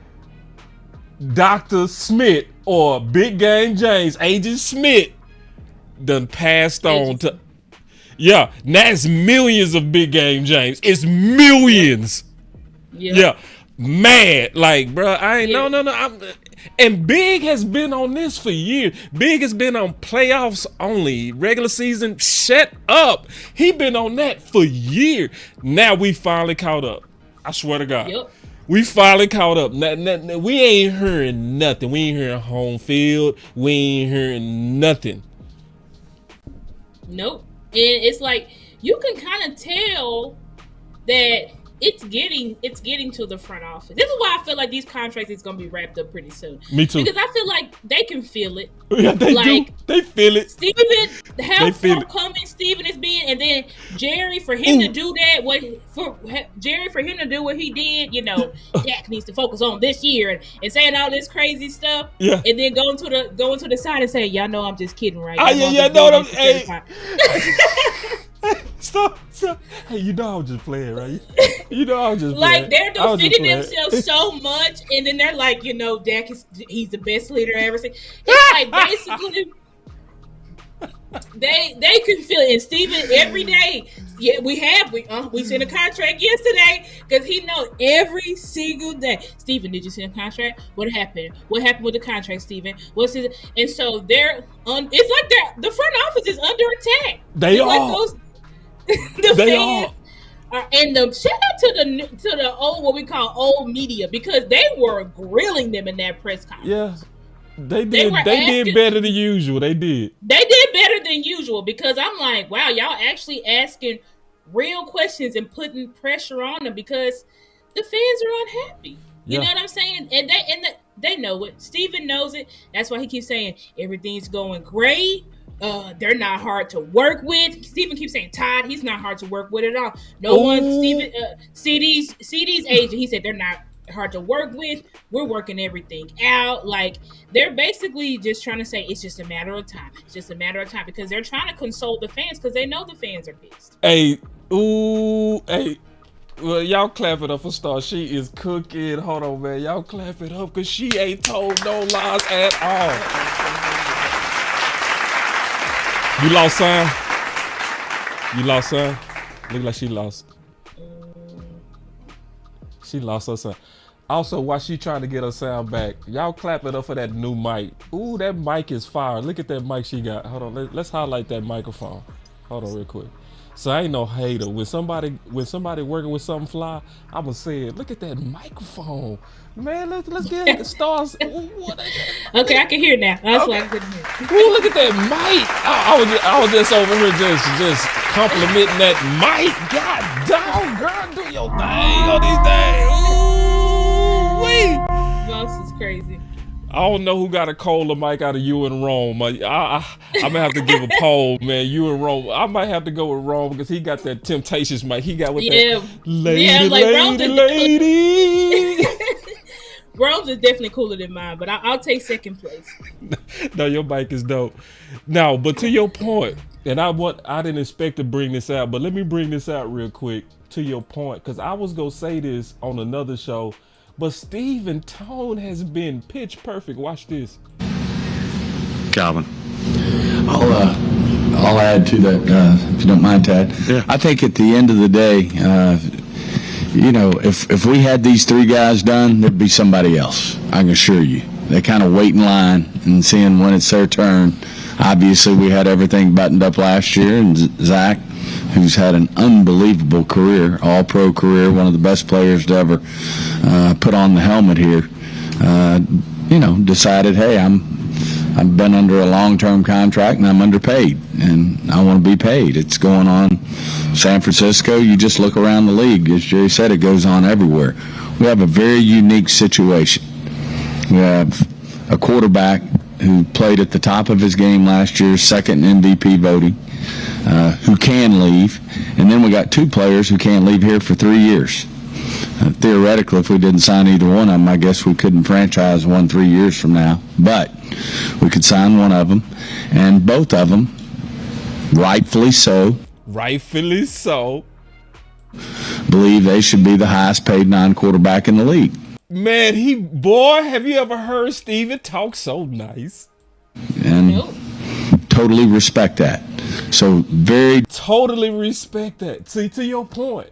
Dr. Smith or Big Game James, Agent Smith, done passed on to. Yeah, now it's millions of Big Game James. It's millions. Yeah. Mad. Like, bro, I ain't no. And Big has been on this for years. Big has been on playoffs only. Regular season, shut up. He been on that for years. Now we finally caught up. I swear to God. Yep. We finally caught up. We ain't hearing nothing. We ain't hearing home field. We ain't hearing nothing. Nope. And it's like, you can kind of tell that it's getting to the front office. This is why I feel like these contracts is gonna be wrapped up pretty soon. Me too. Because I feel like they can feel it. Yeah, they do. They feel it. Steven, how forthcoming Steven is being, and then Jerry, for him to do that, for him to do what he did, you know, Dak needs to focus on this year and saying all this crazy stuff. Yeah. And then going to the side and say, y'all know I'm just kidding, right? No, hey. Stop. Hey, you know I was just playing, right? You know I was just playing. Like, they're defending themselves so much, and then they're like, you know, Dak he's the best leader I ever seen. It's like, basically, they can feel it. And Steven, every day, we sent a contract yesterday, because he knows every single day. Steven, did you send a contract? What happened? What happened with the contract, Steven? What's it? And so it's like the front office is under attack. They are. Like the fans are, and the shout out to the old, what we call old media, because they were grilling them in that press conference. Yeah, they did. They did better than usual. They did better than usual, because I'm like, wow, y'all actually asking real questions and putting pressure on them, because the fans are unhappy. You know what I'm saying? And they know it. Steven knows it. That's why he keeps saying everything's going great. They're not hard to work with. Steven keeps saying Todd, he's not hard to work with at all. No one, Steven, CD's agent, he said they're not hard to work with. We're working everything out. Like, they're basically just trying to say it's just a matter of time. It's just a matter of time, because they're trying to console the fans, because they know the fans are pissed. Hey. Well, y'all clap it up for Star. She is cooking. Hold on, man. Y'all clap it up, because she ain't told no lies at all. You lost, son? Look like she lost. She lost her sound. Also, while she trying to get her sound back, y'all clap it up for that new mic. Ooh, that mic is fire. Look at that mic she got. Hold on, let's highlight that microphone. Hold on real quick. So I ain't no hater. When somebody working with something fly, I'ma say it. Look at that microphone. Man, let's get the stars. Ooh, okay, I can hear now. That's why I couldn't hear. Ooh, look at that mic. I was just over here just complimenting that mic. God damn, girl, do your thing on these days. Ooh, wee. Boss is crazy. I don't know who got a colder mic out of you and Rome. I'm gonna have to give a poll, man. You and Rome. I might have to go with Rome because he got that Temptations mic. He got with that lady. Rome's is definitely cooler than mine, but I'll take second place. No, your mic is dope. Now, but to your point, and I didn't expect to bring this out, but let me bring this out real quick to your point, because I was gonna say this on another show, but Stephen Tone has been pitch perfect. Watch this. Calvin. I'll add to that, if you don't mind, Tad. Yeah. I think at the end of the day, if we had these three guys done, there'd be somebody else. I can assure you. They kind of wait in line and seeing when it's their turn. Obviously, we had everything buttoned up last year, and Zach, who's had an unbelievable career, all-pro career, one of the best players to ever put on the helmet here, decided, hey, I've been under a long-term contract and I'm underpaid, and I want to be paid. It's going on San Francisco. You just look around the league. As Jerry said, it goes on everywhere. We have a very unique situation. We have a quarterback who played at the top of his game last year, second in MVP voting, who can leave. And then we got two players who can't leave here for 3 years. Theoretically, if we didn't sign either one of them, I guess we couldn't franchise one 3 years from now. But we could sign one of them, and both of them, rightfully so, believe they should be the highest paid non-quarterback in the league. Man, have you ever heard Steven talk so nice? And totally respect that. So totally respect that. See, to your point.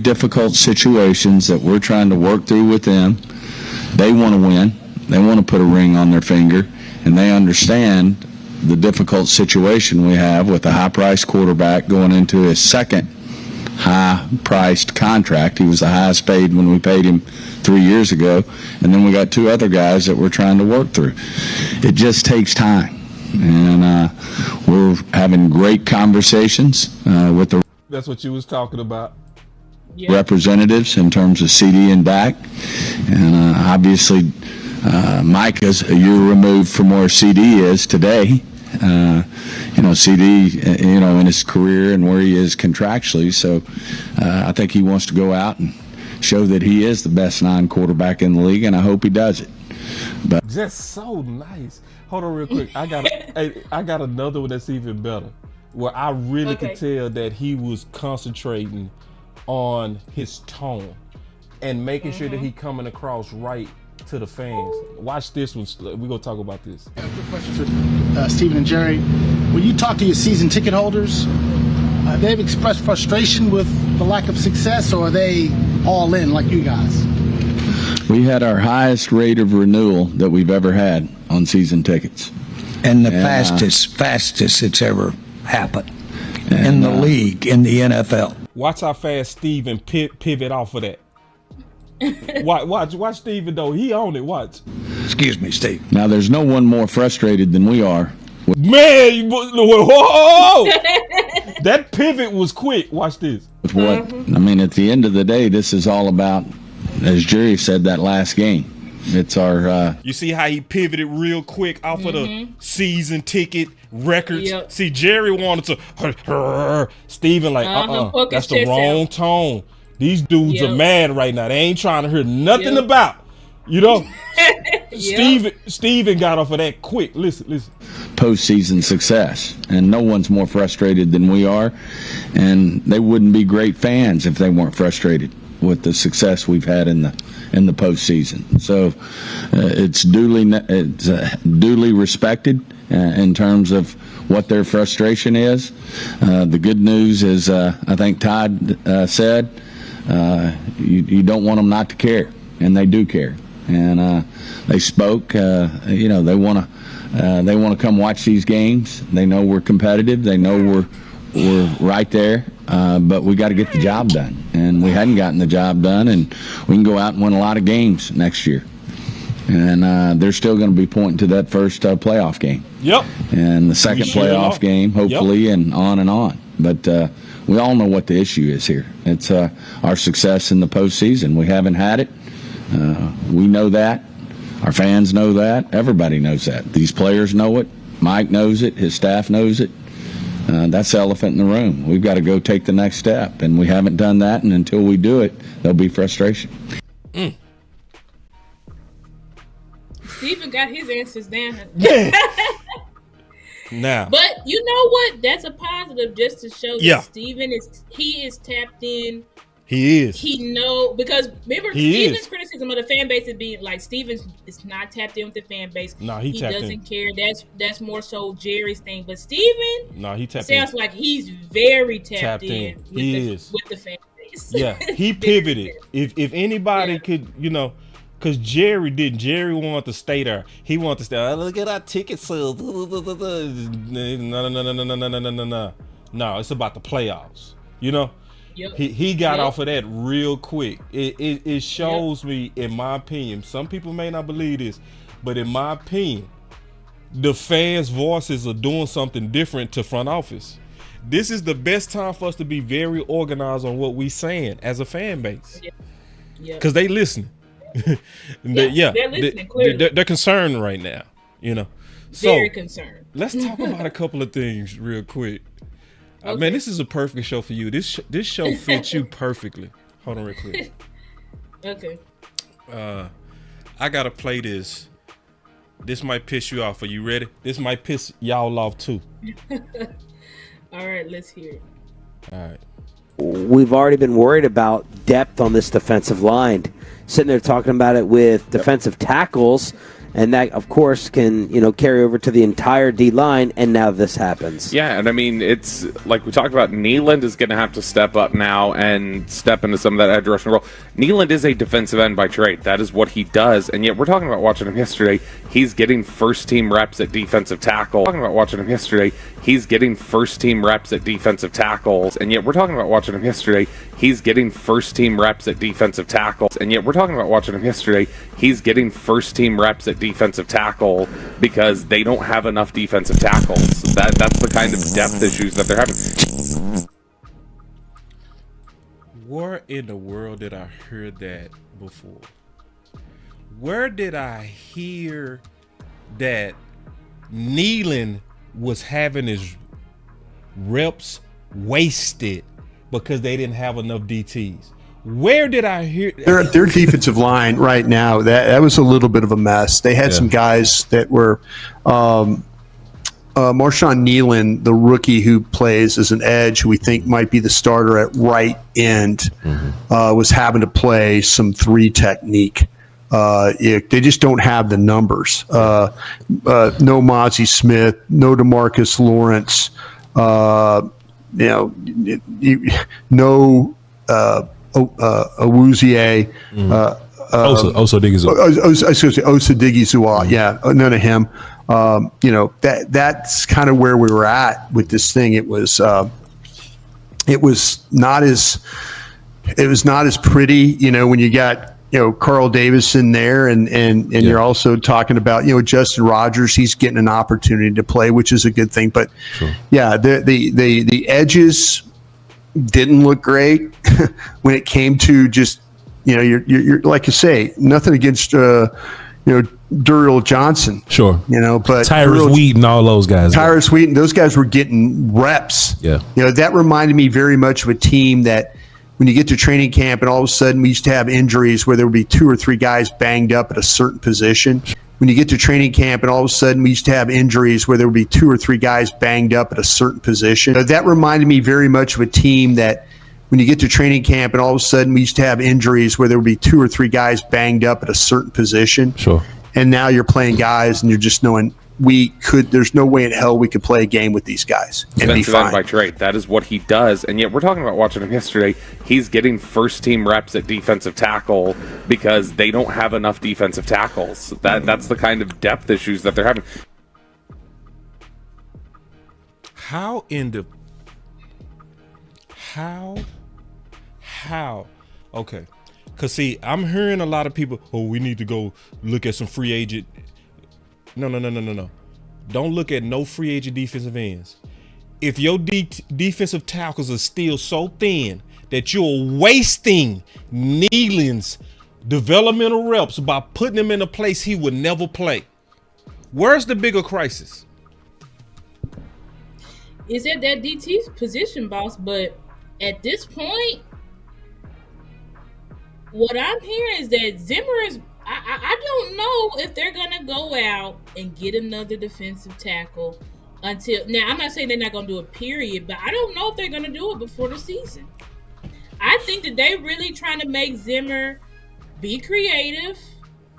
Difficult situations that we're trying to work through with them. They want to win. They want to put a ring on their finger, and they understand the difficult situation we have with a high-priced quarterback going into his second high-priced contract. He was the highest paid when we paid him 3 years ago, and then we got two other guys that we're trying to work through. It just takes time, and we're having great conversations with the That's what you was talking about. representatives in terms of CD and Dak, and obviously Micah's a year removed from where CD is today. CD, in his career and where he is contractually. So I think he wants to go out and show that he is the best non-quarterback in the league, and I hope he does it. But just so nice. Hold on real quick. I got another one that's even better, where I really could tell that he was concentrating on his tone and making sure that he coming across right to the fans. Watch this one. We're going to talk about this. Quick question for Stephen and Jerry. When you talk to your season ticket holders, they've expressed frustration with the lack of success, or are they all in like you guys? We had our highest rate of renewal that we've ever had on season tickets. And the fastest it's ever happened in the league, in the NFL. Watch how fast Steven pivot off of that. Watch Steven though. He on it. Watch. Excuse me, Steve. Now there's no one more frustrated than we are. Man, whoa! That pivot was quick. Watch this. At the end of the day, this is all about, as Jerry said, that last game. It's our. You see how he pivoted real quick off of the season ticket records. Yep. See, Jerry wanted to. Steven that's the wrong tone. These dudes are mad right now. They ain't trying to hear nothing about. Steven got off of that quick. Listen. Postseason success, and no one's more frustrated than we are, and they wouldn't be great fans if they weren't frustrated with the success we've had in the postseason. So it's duly respected in terms of what their frustration is. The good news is, I think Todd said, you don't want them not to care, and they do care. And they spoke. They want to come watch these games. They know we're competitive. They know we're right there. But we got to get the job done, and we hadn't gotten the job done, and we can go out and win a lot of games next year. And they're still going to be pointing to that first playoff game. Yep. And the second playoff game, hopefully, and on and on. But we all know what the issue is here. It's our success in the postseason. We haven't had it. We know that. Our fans know that. Everybody knows that. These players know it. Mike knows it. His staff knows it. That's the elephant in the room. We've got to go take the next step, and we haven't done that, and until we do it, there'll be frustration. Steven got his answers down. Now, but you know what? That's a positive, just to show that Steven is tapped in. He is. He because remember Steven's criticism of the fan base would be like Steven is not tapped in with the fan base. No, he doesn't care. That's more so Jerry's thing. But Steven, he tapped in. Sounds like he's very tapped in with the fan base. Yeah, he pivoted. If anybody could, because Jerry wanted to stay there. He wanted to stay. Look at our ticket sales. No, it's about the playoffs. Yep. He got off of that real quick. It shows me, in my opinion, some people may not believe this, but in my opinion, the fans' voices are doing something different to front office. This is the best time for us to be very organized on what we saying as a fan base. Because they listening. They're listening, clearly. They're concerned right now, Very concerned. Let's talk about a couple of things real quick. Okay. Man, this is a perfect show for you. This show fits you perfectly. Hold on real quick. Okay. I gotta play this. This might piss you off. Are you ready? This might piss y'all off too. All right, let's hear it. All right. We've already been worried about depth on this defensive line. Sitting there talking about it with defensive tackles. And that, of course, can carry over to the entire D line. And now this happens. Yeah, and I mean, it's like we talked about. Nealand is going to have to step up now and step into some of that edge rushing role. Nealand is a defensive end by trade. That is what he does. And yet, we're talking about watching him yesterday. He's getting first-team reps at defensive tackle. Talking about watching him yesterday. He's getting first-team reps at defensive tackles. And yet, we're talking about watching him yesterday. He's getting first-team reps at defensive tackles. And yet, we're talking about watching him yesterday. He's getting first-team reps at defensive tackle because they don't have enough defensive tackles. That's the kind of depth issues that they're having. Where in the world did I hear that before? Where did I hear that Nealand was having his reps wasted because they didn't have enough DTs? Where did I hear their defensive line right now? That was a little bit of a mess. They had some guys that were Marshawn Nealand, the rookie who plays as an edge, who we think might be the starter at right end, was having to play some 3 technique. They just don't have the numbers. No Mozzie Smith, no DeMarcus Lawrence, no Awuzie, Osadigizua, none of him. That's kind of where we were at with this thing. It was not as pretty, when you got Carl Davis in there, and you're also talking about Justin Rogers. He's getting an opportunity to play, which is a good thing. But the edges didn't look great when it came to just you're like you say, nothing against Duriel Johnson, but Tyrus Wheaton, all those guys. Tyrus Wheaton, those guys were getting reps. Yeah, that reminded me very much of a team that when you get to training camp and all of a sudden we used to have injuries where there would be 2 or 3 guys banged up at a certain position. When you get to training camp and all of a sudden we used to have injuries where there would be 2 or 3 guys banged up at a certain position. That reminded me very much of a team that when you get to training camp and all of a sudden we used to have injuries where there would be 2 or 3 guys banged up at a certain position. Sure. And now you're playing guys and you're just knowing there's no way in hell we could play a game with these guys and be Spencer then fine. by trade. That is what he does. And yet we're talking about watching him yesterday. He's getting first team reps at defensive tackle because they don't have enough defensive tackles. That's the kind of depth issues that they're having. How okay, because see, I'm hearing a lot of people, we need to go look at some free agent. No. Don't look at no free agent defensive ends. If your defensive tackles are still so thin that you're wasting Nealon's developmental reps by putting him in a place he would never play, where's the bigger crisis? Is at that DT position, boss, but at this point, what I'm hearing is that Zimmer is. I don't know if they're gonna go out and get another defensive tackle until now. I'm not saying they're not gonna do it, period, but I don't know if they're gonna do it before the season. I think that they really trying to make Zimmer be creative.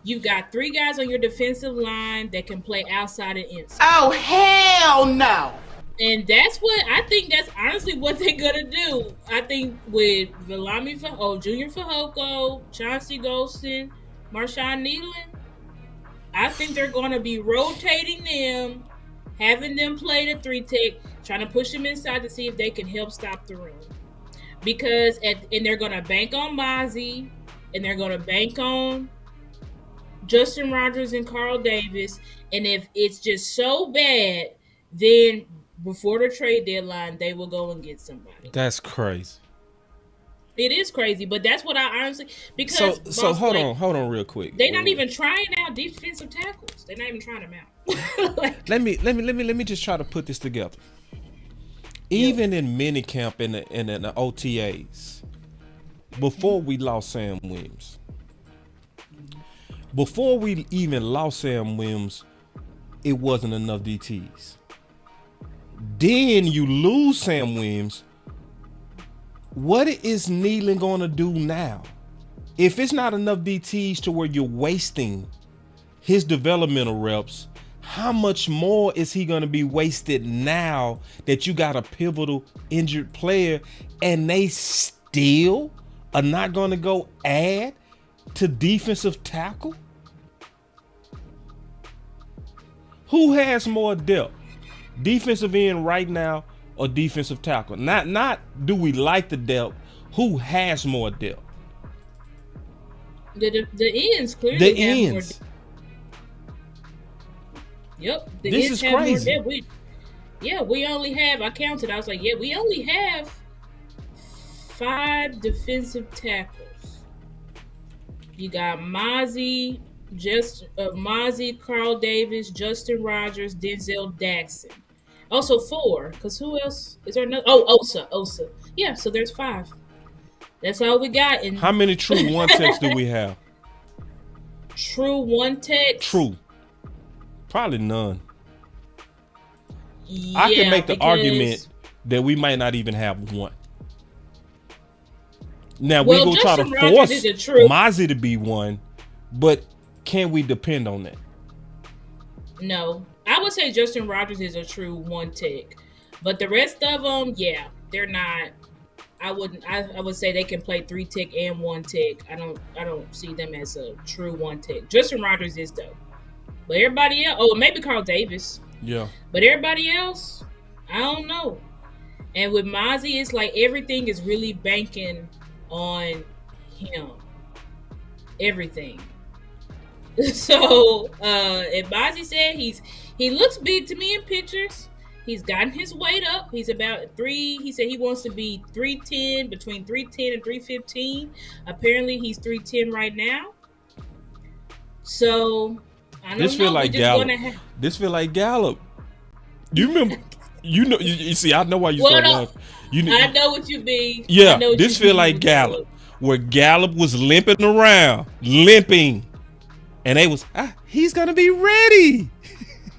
You got 3 guys on your defensive line that can play outside and inside. Oh, hell no. And that's what I think. That's honestly what they're gonna do. I think with Viliami Junior Fehoko, Chauncey Golston, Marshawn Nealon, I think they're gonna be rotating them, having them play the 3-tech, trying to push them inside to see if they can help stop the run. Because and they're gonna bank on Mozzie, and they're gonna bank on Justin Rogers and Carl Davis. And if it's just so bad, then before the trade deadline, they will go and get somebody. That's crazy. It is crazy, but that's what I honestly because so hold on real quick. They're not even trying out defensive tackles. They're not even trying them out. Let me just try to put this together. Even in minicamp and in the OTAs, before we lost Sam Williams, before we even lost Sam Williams, it wasn't enough DTs. Then you lose Sam Williams. What is Nealon going to do now? If it's not enough DTs to where you're wasting his developmental reps, how much more is he going to be wasted now that you got a pivotal injured player and they still are not going to go add to defensive tackle? Who has more depth? Defensive end right now or defensive tackle? Not do we like the depth? Who has more depth? The ends clearly. The have ends. More Yep. The this ends is have crazy. More depth. We only have. I counted. I was like, we only have 5 defensive tackles. You got Mozzie, Carl Davis, Justin Rogers, Denzel Daxon. Also 4, because who else? Is there another? Oh, Osa. Yeah, so there's 5. That's all we got. And how many true one techs do we have? True one techs? True. Probably none. Yeah, I can make the argument that we might not even have one. Now we gonna try to force Mozzie to be one, but can we depend on that? No. I would say Justin Rogers is a true one tech, but the rest of them, they're not. I would say they can play 3 tech and 1 tech. I don't see them as a true 1 tech. Justin Rogers is though, but everybody else. Oh, maybe Carl Davis. Yeah. But everybody else, I don't know. And with Mozzie, it's like everything is really banking on him. Everything. So, and Mozzie said he looks big to me in pictures. He's gotten his weight up. He's about 3. He said he wants to be 310, between 310 and 315. Apparently, he's 310 right now. So, I don't know. This feel like Gallup. This feel like Gallup. You remember? You see. I know why you started laughing. I know what you mean. Yeah, this feel like Gallup, where Gallup was limping around, and they was, he's gonna be ready.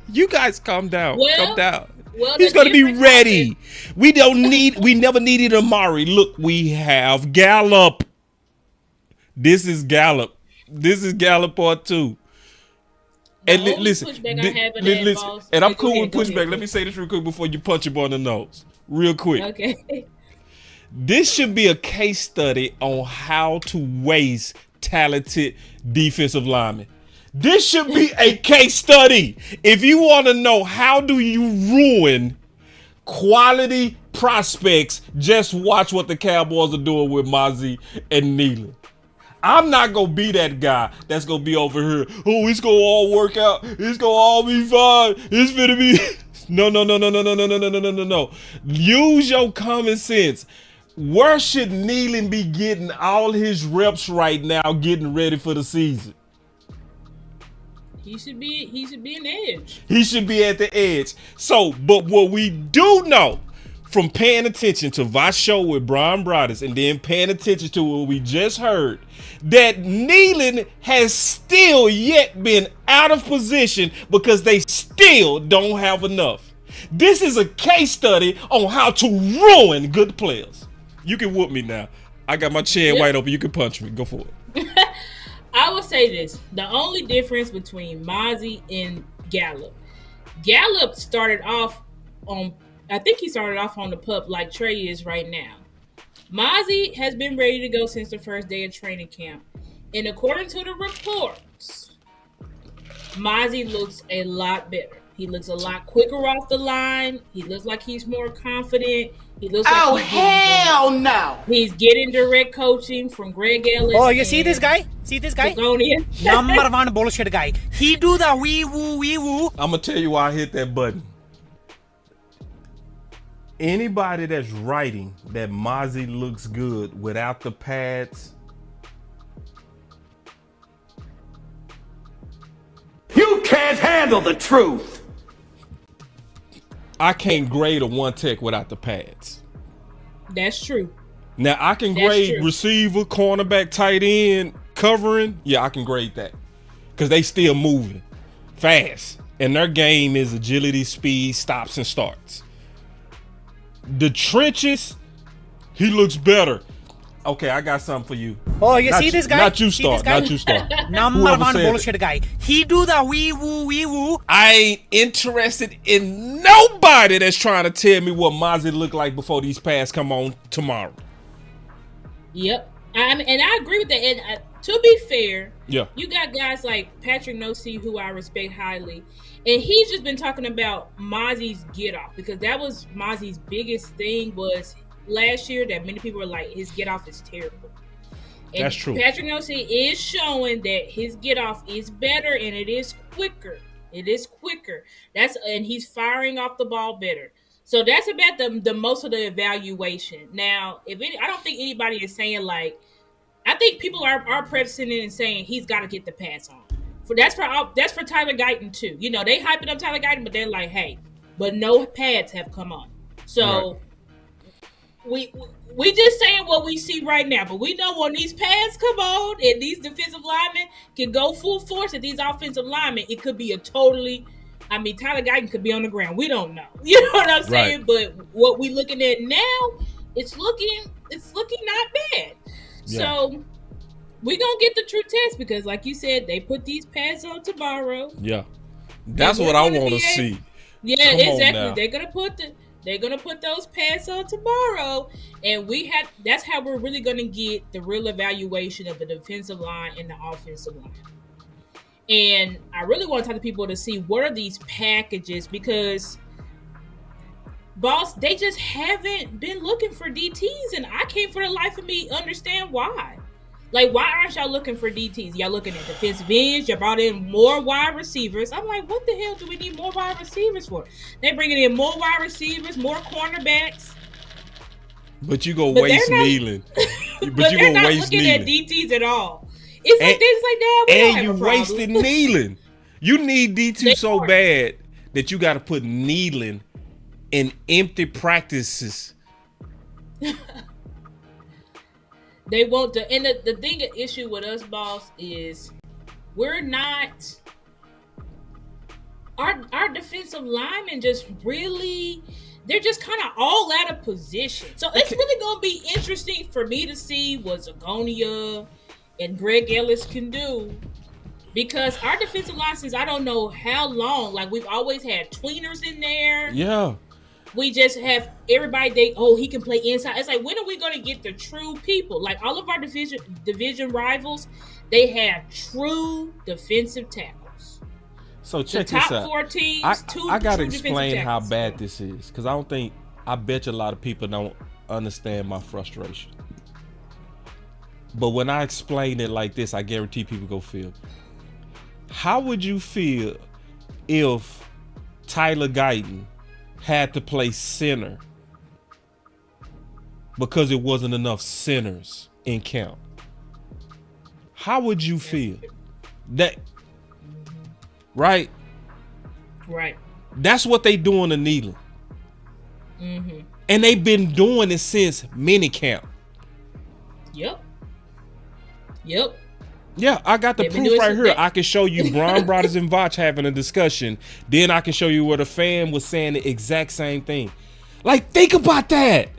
You guys calm down. Calm down. He's gonna be ready. We never needed Amari. Look, we have Gallup. This is Gallup. This is Gallup part 2. And only listen, pushback I have in that, boss. and I'm Go cool ahead, with pushback. Let me say this real quick before you punch him on the nose. Real quick. Okay. This should be a case study on how to waste talented defensive linemen. This should be a case study. If you want to know how do you ruin quality prospects, just watch what the Cowboys are doing with Mazi and Nealon. I'm not going to be that guy that's going to be over here. Oh, it's going to all work out. It's going to all be fine. It's going to be... No. Use your common sense. Where should Nealon be getting all his reps right now, getting ready for the season? He should be an edge. He should be at the edge. So, but what we do know from paying attention to Vosh show with Brian Broaddus and then paying attention to what we just heard, that Nealon has still yet been out of position because they still don't have enough. This is a case study on how to ruin good players. You can whoop me now. I got my chin wide open. You can punch me. Go for it. I would say this. The only difference between Mazi and Gallup started off on, I think he started off on the pup like Trey is right now. Mazi has been ready to go since the first day of training camp. And according to the reports, Mazi looks a lot better. He looks a lot quicker off the line. He looks like he's more confident. He looks like hell no! He's getting direct coaching from Greg Ellis. Oh, you see this guy? Number one bullshit guy. He do the wee woo. I'm gonna tell you why I hit that button. Anybody that's writing that Mazi looks good without the pads, You can't handle the truth. I can't grade a one tech without the pads. That's true. Now I can grade receiver, cornerback, tight end, covering. Yeah, I can grade that because they still moving fast, and their game is agility, speed, stops and starts. The trenches, he looks better. Okay, I got something for you. Oh, you see this guy? Not you start. Number one bullshit guy. He do the wee woo. I ain't interested in nobody that's trying to tell me what Mazi look like before these pads come on tomorrow. Yep. And I agree with that. And to be fair, you got guys like Patrick Nosey, who I respect highly, and he's just been talking about Mazi's get off because that was Mazi's biggest thing was last year that many people were like, his get off is terrible. And that's true. Patrick Nosey is showing that his get off is better and it is quicker. And he's firing off the ball better. So that's about the most of the evaluation. Now, I don't think anybody is saying like, I think people are pressing in and saying he's got to get the pass on. That's for Tyler Guyton too. You know, they hyping up Tyler Guyton, but they're like, hey, but no pads have come on. So. Right. We just saying what we see right now, but we know when these pads come on and these defensive linemen can go full force at these offensive linemen, it could be Tyler Guyton could be on the ground. We don't know. You know what I'm saying? Right. But what we looking at now, it's looking not bad. Yeah. So we gonna get the true test because like you said, they put these pads on tomorrow. Yeah. That's what I want to see. Yeah, come exactly. They're gonna put those pads on tomorrow, and that's how we're really gonna get the real evaluation of the defensive line and the offensive line. And I really want to talk to people to see what are these packages because, boss, they just haven't been looking for DTs, and I can't for the life of me understand why. Like, why aren't y'all looking for DTs? Y'all looking at defensive ends. You brought in more wide receivers. I'm like, what the hell do we need more wide receivers for? They bringing in more wide receivers, more cornerbacks. But you go waste Nealon. But you're not looking at DTs at all. It's like things like that. And you wasted Nealon. You need D2 so bad that you got to put Nealon in empty practices. They want to, and the issue with us, boss, is we're not. Our defensive linemen they're just kind of all out of position. So it's really going to be interesting for me to see what Zagonia and Greg Ellis can do Because our defensive line, since I don't know how long, like we've always had tweeners in there. Yeah. We just have everybody. He can play inside. It's like, when are we going to get the true people? Like all of our division rivals, they have true defensive tackles. So check this out. The top 4 teams, I gotta explain how bad this is, because I bet you a lot of people don't understand my frustration. But when I explain it like this, I guarantee people go feel. How would you feel if Tyler Guyton had to play center because it wasn't enough centers in camp? How would you feel? Right? Right. That's what they doing to Nealon. Mm-hmm. And they've been doing it since minicamp. Yep. Yeah, I got the proof right here. I can show you Braun Brothers and Vach having a discussion. Then I can show you where the fan was saying the exact same thing. Like, think about that.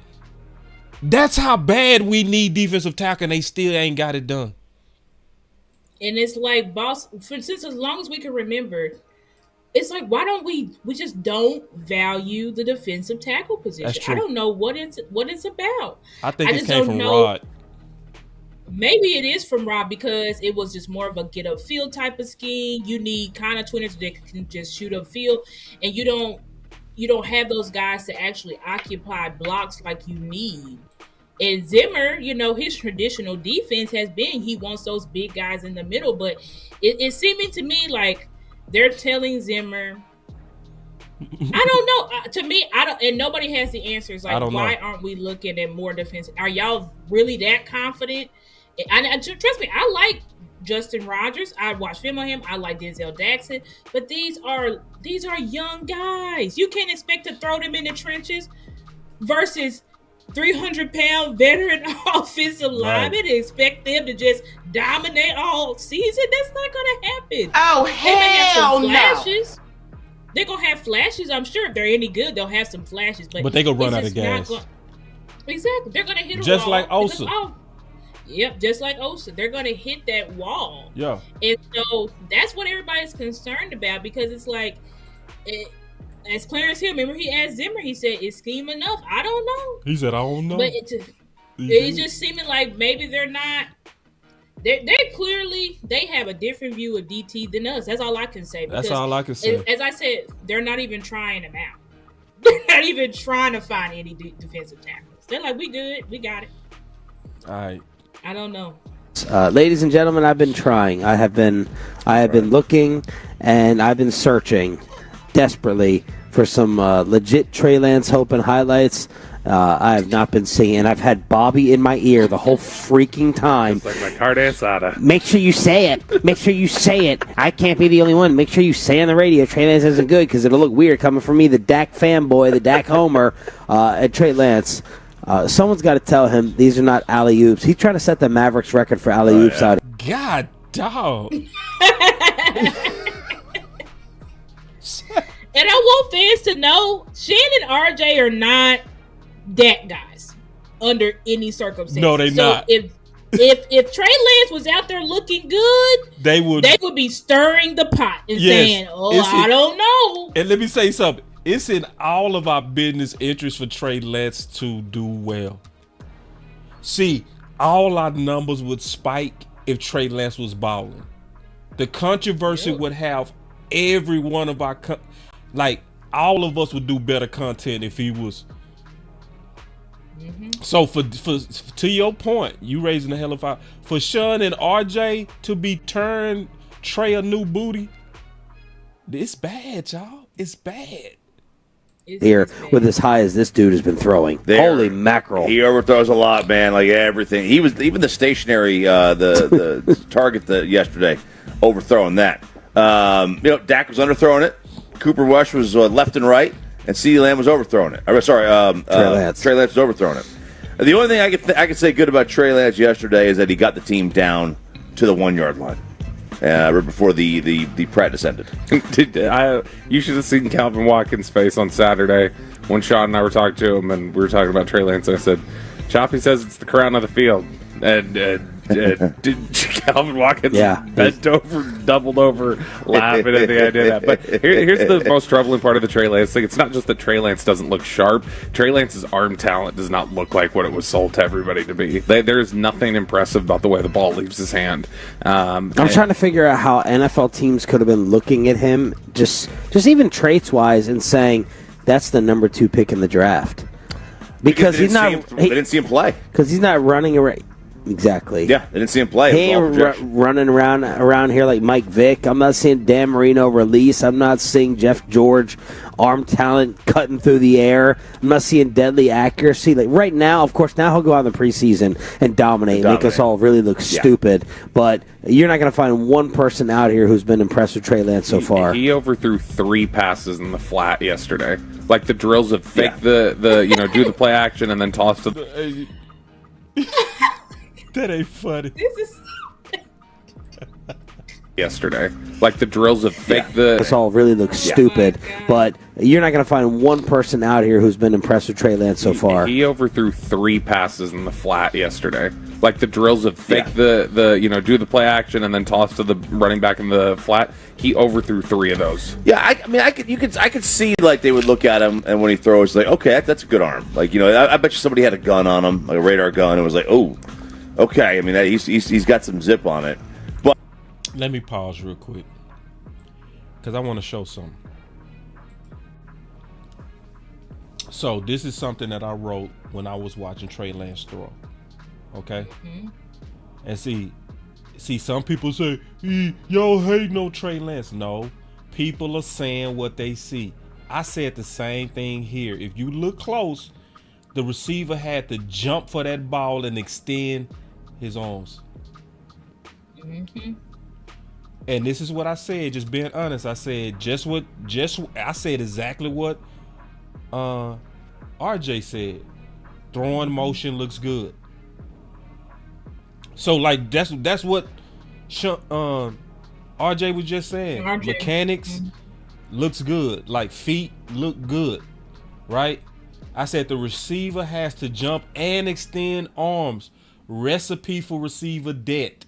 That's how bad we need defensive tackle, and they still ain't got it done. And it's like, since as long as we can remember, it's like, why don't we just don't value the defensive tackle position? That's true. I don't know what it's about. I think it came from Rod. Maybe it is from Rob, because it was just more of a get up field type of scheme. You need kind of twinners that can just shoot up field, and you don't have those guys to actually occupy blocks like you need. And Zimmer, his traditional defense has been, he wants those big guys in the middle, but it's seeming to me like they're telling Zimmer, I don't know. To me, and nobody has the answers. Like, why aren't we looking at more defense? Are y'all really that confident? And trust me, I like Justin Rogers. I watch film on him. I like Denzel Jackson. But these are young guys. You can't expect to throw them in the trenches versus 300-pound veteran offensive linemen and expect them to just dominate all season. That's not going to happen. Oh, hell no. They're going to have flashes, I'm sure. If they're any good, they'll have some flashes. But they're going to run out of gas. Exactly. They're going to hit a wall. Just like Osa. Yep, just like Osa. They're going to hit that wall. Yeah. And so that's what everybody's concerned about, because it's like, as Clarence Hill, remember he asked Zimmer, he said, is scheme enough? I don't know. He said, I don't know. But it's just seeming like maybe they're not. They're clearly, they have a different view of DT than us. That's all I can say. That's all I can say. As I said, they're not even trying them out. They're not even trying to find any defensive tackles. They're like, we good. We got it. All right. I don't know. Ladies and gentlemen, I've been trying. I have been looking, and I've been searching desperately for some legit Trey Lance Hope and highlights. I have not been seeing, and I've had Bobby in my ear the whole freaking time. It's like my carne asada. Make sure you say it. Make sure you say it. I can't be the only one. Make sure you say on the radio Trey Lance isn't good, because it'll look weird coming from me, the Dak fanboy, the Dak homer, at Trey Lance. Someone's got to tell him these are not alley-oops. He's trying to set the Mavericks record for alley-oops out. God, dog. And I want fans to know, Shannon and RJ are not that guys under any circumstances. No, they're not. If Trey Lance was out there looking good, they would be stirring the pot and saying, I don't know. And let me say something. It's in all of our business interest for Trey Lance to do well. See, all our numbers would spike if Trey Lance was balling. The controversy would have every one of our all of us would do better content if he was. Mm-hmm. So for to your point, you raising the hell of fire for Sean and RJ to be turned Trey a new booty. It's bad, y'all. It's bad. Here with as high as this dude has been throwing. Holy mackerel. He overthrows a lot, man, like everything. He was even the stationary the target yesterday, overthrowing that. Dak was underthrowing it. Cooper Rush was left and right, and CeeDee Lamb was overthrowing it. Trey Lance was overthrowing it. The only thing I could say good about Trey Lance yesterday is that he got the team down to the 1 yard line. Right before the practice ended. You should have seen Calvin Watkins' face on Saturday when Sean and I were talking to him, and we were talking about Trey Lance. And I said, Choppy says it's the crown of the field. And Calvin Watkins bent over, doubled over, laughing at the idea of that. But here's the most troubling part of the Trey Lance thing. It's not just that Trey Lance doesn't look sharp. Trey Lance's arm talent does not look like what it was sold to everybody to be. There's nothing impressive about the way the ball leaves his hand. I'm trying to figure out how NFL teams could have been looking at him, just even traits-wise, and saying, that's the number 2 pick in the draft. Because he's not. They didn't see him play. Because he's not running around. Exactly. Yeah, they didn't see him play. He ain't running around here like Mike Vick. I'm not seeing Dan Marino release. I'm not seeing Jeff George arm talent cutting through the air. I'm not seeing deadly accuracy. Like right now, of course, now he'll go out in the preseason and dominate. Make us all really look stupid. But you're not going to find one person out here who's been impressed with Trey Lance so far. He overthrew 3 passes in the flat yesterday. Like the drills of fake the do the play action and then toss to the... That ain't funny. This is yesterday. Like the drills of fake the... This all really looks stupid. But you're not going to find one person out here who's been impressed with Trey Lance so far. He overthrew 3 passes in the flat yesterday. Like the drills of fake the do the play action and then toss to the running back in the flat. He overthrew 3 of those. Yeah, I could see like they would look at him and when he throws, like, okay, that's a good arm. Like, I bet you somebody had a gun on him, like a radar gun, and was like, oh, okay. I mean, he's got some zip on it. But let me pause real quick because I want to show something. So this is something that I wrote when I was watching Trey Lance throw. Okay, and see, some people say, y'all hate no Trey Lance. No, people are saying what they see. I said the same thing here. If you look close, the receiver had to jump for that ball and extend his arms. And this is what I said, just being honest. I said I said exactly what RJ said. Throwing motion looks good. So like that's what RJ was just saying. Mechanics looks good. Like feet look good, right? I said the receiver has to jump and extend arms. Recipe for receiver debt.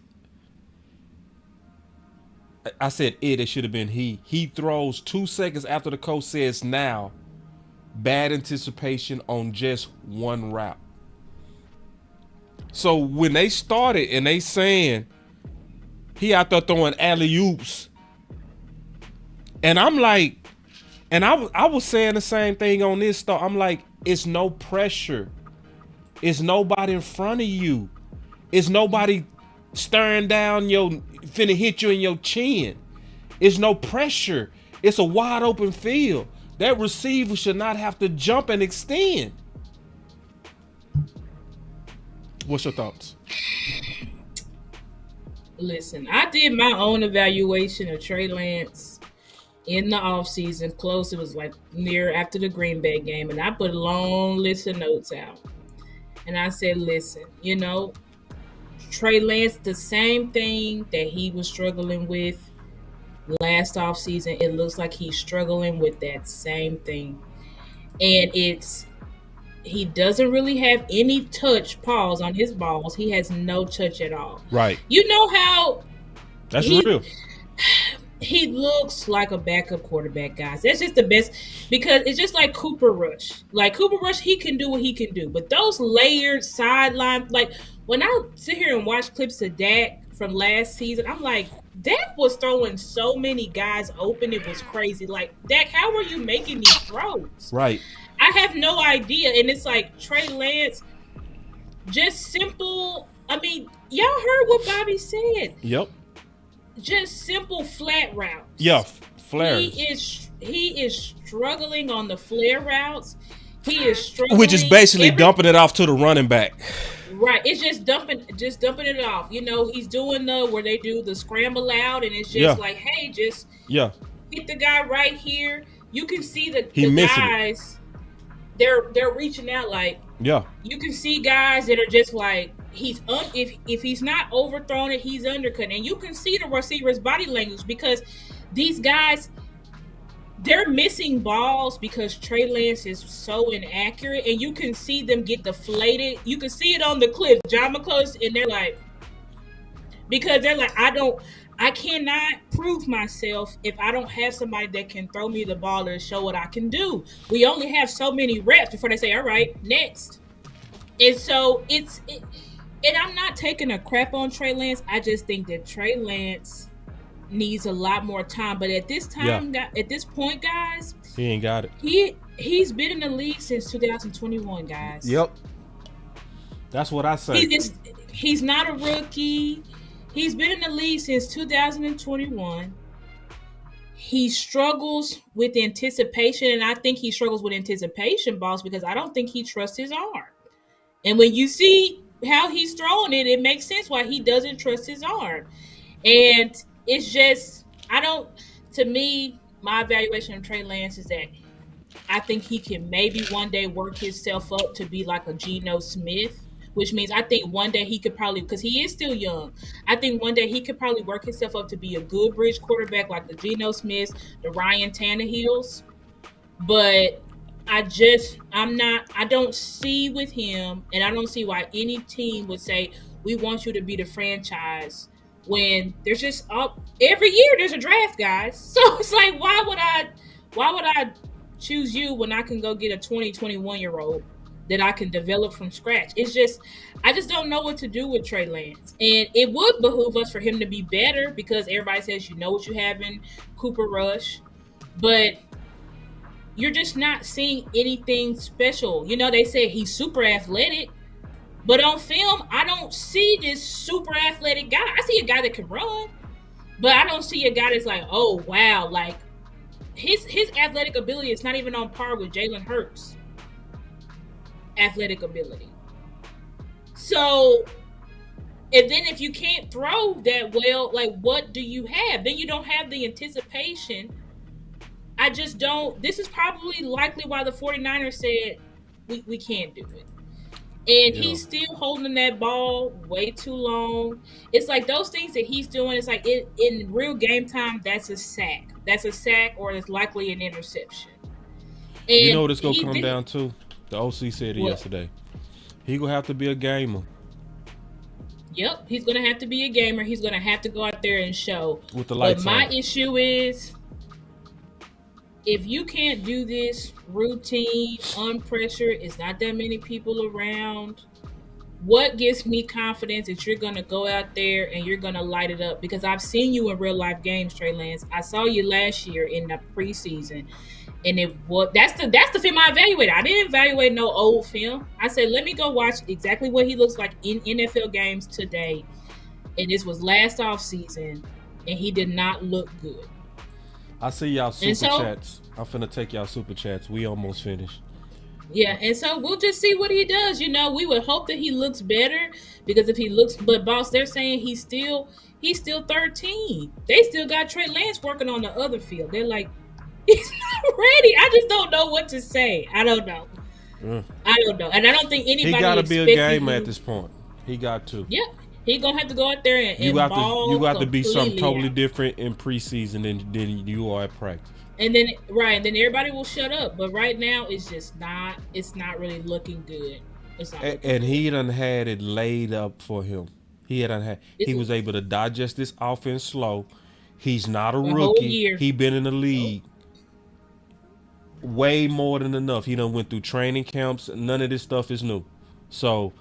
I said it should have been he. He throws 2 seconds after the coach says now. Bad anticipation on just one route. So when they started and they saying he out there throwing alley-oops, and I'm like, and I was saying the same thing on this stuff. I'm like, it's no pressure. It's nobody in front of you. It's nobody staring down finna hit you in your chin. It's no pressure. It's a wide open field. That receiver should not have to jump and extend. What's your thoughts? Listen, I did my own evaluation of Trey Lance in the offseason. Close, it was like near after the Green Bay game, and I put a long list of notes out. And I said, listen, Trey Lance, the same thing that he was struggling with last offseason, it looks like he's struggling with that same thing. And he doesn't really have any touch, pause on his balls. He has no touch at all. Right. You know how that's real. He looks like a backup quarterback, guys. That's just the best, because it's just like Cooper Rush. Like Cooper Rush, he can do what he can do. But those layered sideline, like when I sit here and watch clips of Dak from last season, I'm like, Dak was throwing so many guys open. It was crazy. Like, Dak, how are you making these throws? Right. I have no idea. And it's like Trey Lance, just simple. I mean, y'all heard what Bobby said. Yep. Just simple flat routes. Yeah, flares. He is struggling on the flare routes. He is struggling. Which is basically dumping it off to the running back. Right. It's just dumping it off. He's doing where they do the scramble out, and it's just like, hey, just hit the guy right here. You can see the guys. They're reaching out like, you can see guys that are just like, if he's not overthrowing it, he's undercutting. And you can see the receiver's body language, because these guys, they're missing balls because Trey Lance is so inaccurate, and you can see them get deflated. You can see it on the clip. John McClellan, and they're like, because they're like, I cannot prove myself if I don't have somebody that can throw me the ball and show what I can do. We only have so many reps before they say, all right, next. And so and I'm not taking a crap on Trey Lance. I just think that Trey Lance needs a lot more time. But at this time, at this point, guys, he ain't got it. He's been in the league since 2021, guys. Yep. That's what I say. He's not a rookie. He's been in the league since 2021. He struggles with anticipation, and I think he struggles with anticipation, boss, because I don't think he trusts his arm. And when you see how he's throwing it, it makes sense why he doesn't trust his arm. And it's just, to me, my evaluation of Trey Lance is that I think he can maybe one day work himself up to be like a Geno Smith, which means I think one day he could probably, because he is still young, I think one day he could probably work himself up to be a good bridge quarterback like the Geno Smiths, the Ryan Tannehills. But I don't see with him, and I don't see why any team would say, we want you to be the franchise, when there's just every year there's a draft, guys. So it's like, why would I choose you when I can go get a 21-year-old that I can develop from scratch? It's just, I just don't know what to do with Trey Lance. And it would behoove us for him to be better, because everybody says you know what you have in Cooper Rush, but you're just not seeing anything special. You know, they say he's super athletic, but on film, I don't see this super athletic guy. I see a guy that can run, but I don't see a guy that's like, oh, wow, like his athletic ability is not even on par with Jalen Hurts' athletic ability. So, and then if you can't throw that well, like, what do you have? Then you don't have the anticipation. I just don't. This is probably likely why the 49ers said we can't do it. And he's still holding that ball way too long. It's like those things that he's doing, it's like in real game time, that's a sack. That's a sack, or it's likely an interception. And you know what it's going to come down to? The OC said it yesterday. He going to have to be a gamer. Yep, he's going to have to be a gamer. He's going to have to go out there and show. With the lights on. But my on. issue is, if you can't do this routine, unpressured, it's not that many people around, what gives me confidence that you're going to go out there and you're going to light it up? Because I've seen you in real life games, Trey Lance. I saw you last year in the preseason, and that's the film I evaluated. I didn't evaluate no old film. I said, let me go watch exactly what he looks like in NFL games today. And this was last off season, and he did not look good. I see y'all super chats. I'm finna take y'all super chats. We almost finished. Yeah, and so we'll just see what he does. You know, we would hope that he looks better, because if he looks, but boss, they're saying he's still 13. They still got Trey Lance working on the other field. They're like, he's not ready. I just don't know what to say. I don't know. I don't know, and I don't think anybody. He got to be a gamer at this point. He got to. Yeah. He gonna have to go out there and you got to be something totally out. Different in preseason than you are at practice. And then then everybody will shut up. But right now it's just not. It's not really looking good. It's not. And he done had it laid up for him. He was able to digest this offense slow. He's not a rookie. He been in the league way more than enough. He done went through training camps. None of this stuff is new. So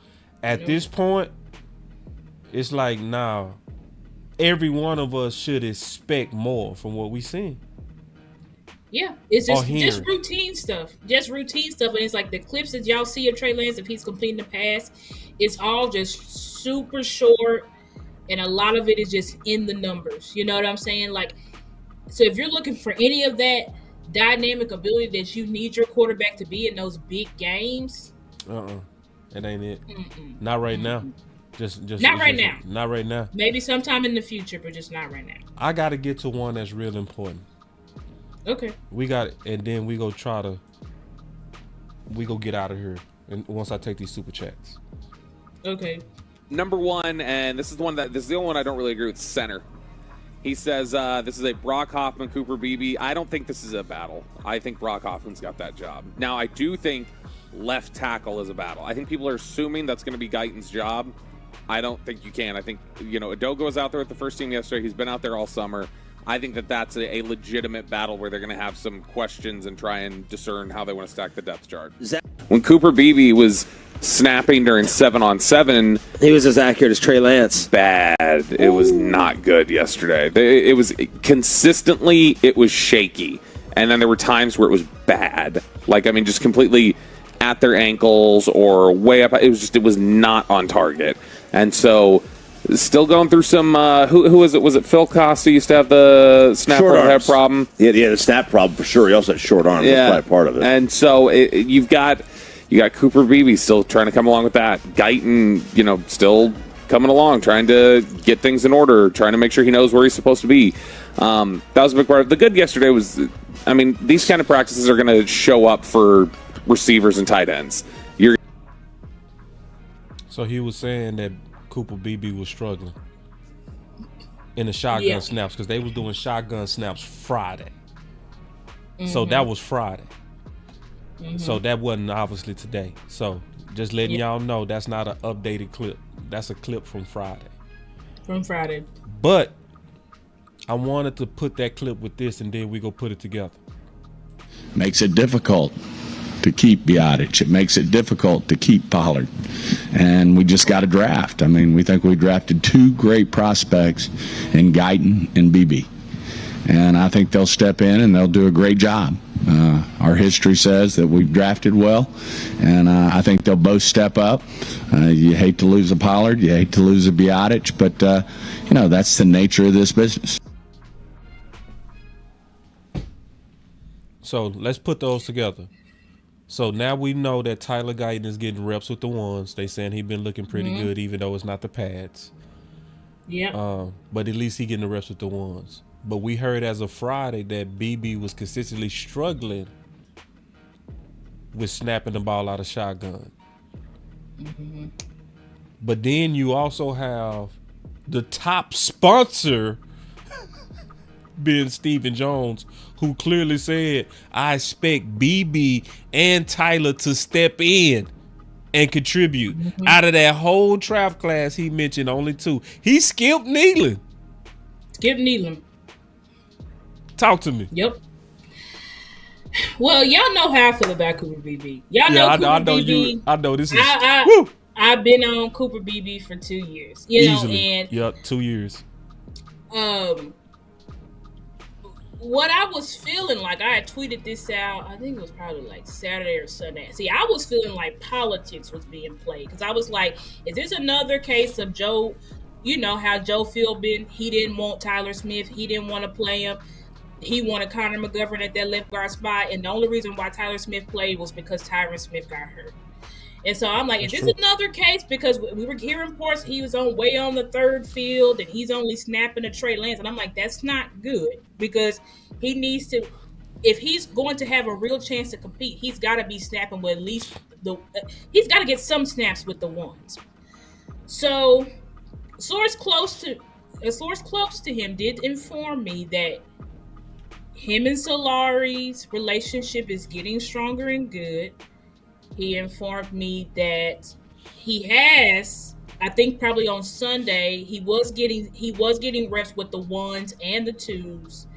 at this point, it's like, nah, every one of us should expect more from what we seen. Yeah, it's just routine stuff. Just routine stuff. And it's like the clips that y'all see of Trey Lance, if he's completing the pass, it's all just super short. And a lot of it is just in the numbers. You know what I'm saying? Like, so if you're looking for any of that dynamic ability that you need your quarterback to be in those big games. It ain't it. Not right now. Just not right now. Not right now. Maybe sometime in the future, but just not right now. I got to get to one that's real important. Okay. We got it, and then we go get out of here. And once I take these super chats. Okay. Number one, and this is the only one I don't really agree with. Center. He says this is a Brock Hoffman, Cooper Beebe. I don't think this is a battle. I think Brock Hoffman's got that job. Now, I do think left tackle is a battle. I think people are assuming that's going to be Guyton's job. I don't think you can. I think, Adogo was out there with the first team yesterday. He's been out there all summer. I think that's a legitimate battle where they're going to have some questions and try and discern how they want to stack the depth chart. When Cooper Beebe was snapping during 7-on-7, he was as accurate as Trey Lance. Bad. It was not good yesterday. It was consistently, it was shaky. And then there were times where it was bad. Just completely at their ankles or way up. It was not on target. And so, still going through some. Who was it? Was it Phil Costa used to have the snap overhead problem? Yeah, the snap problem for sure. He also had short arms. Yeah, that's probably part of it. And so you've got Cooper Beebe still trying to come along with that. Guyton, still coming along, trying to get things in order, trying to make sure he knows where he's supposed to be. That was a big part of the good yesterday. These kind of practices are going to show up for receivers and tight ends. So he was saying that Cooper Beebe was struggling in the shotgun snaps because they was doing shotgun snaps Friday. So that was Friday. So that wasn't obviously today. So just letting y'all know that's not an updated clip. That's a clip from Friday. But I wanted to put that clip with this, and then we go put it together. Makes it difficult to keep Biotic. It makes it difficult to keep Pollard. And we just got a draft. We think we drafted two great prospects in Guyton and Beebe. And I think they'll step in and they'll do a great job. Our history says that we've drafted well, and I think they'll both step up. You hate to lose a Pollard, you hate to lose a Biotic, but that's the nature of this business. So let's put those together. So now we know that Tyler Guyton is getting reps with the ones. They saying he's been looking pretty good, even though it's not the pads. Yeah. But at least he getting the reps with the ones. But we heard as of Friday that BB was consistently struggling with snapping the ball out of shotgun. But then you also have the top sponsor being Stephen Jones, who clearly said, I expect BB and Tyler to step in and contribute. Out of that whole draft class, he mentioned only two. He skipped Nealon. Talk to me. Yep. Well, y'all know how I feel about Cooper Beebe. Y'all know Cooper Beebe. I know this is. I've been on Cooper Beebe for 2 years. Easily. 2 years. What I was feeling like, I had tweeted this out, I think it was probably like Saturday or Sunday. See, I was feeling like politics was being played because I was like, is this another case of Joe, how Joe Philbin, he didn't want Tyler Smith, he didn't want to play him. He wanted Connor McGovern at that left guard spot, and the only reason why Tyler Smith played was because Tyron Smith got hurt. And so I'm like, is this another case? Because we were hearing reports he was way on the third field and he's only snapping to Trey Lance. And I'm like, that's not good because he needs to, if he's going to have a real chance to compete, he's got to be snapping with at least he's got to get some snaps with the ones. So a source close to him did inform me that him and Solari's relationship is getting stronger and good. He informed me that he has, I think probably on Sunday, he was getting reps with the ones and the twos.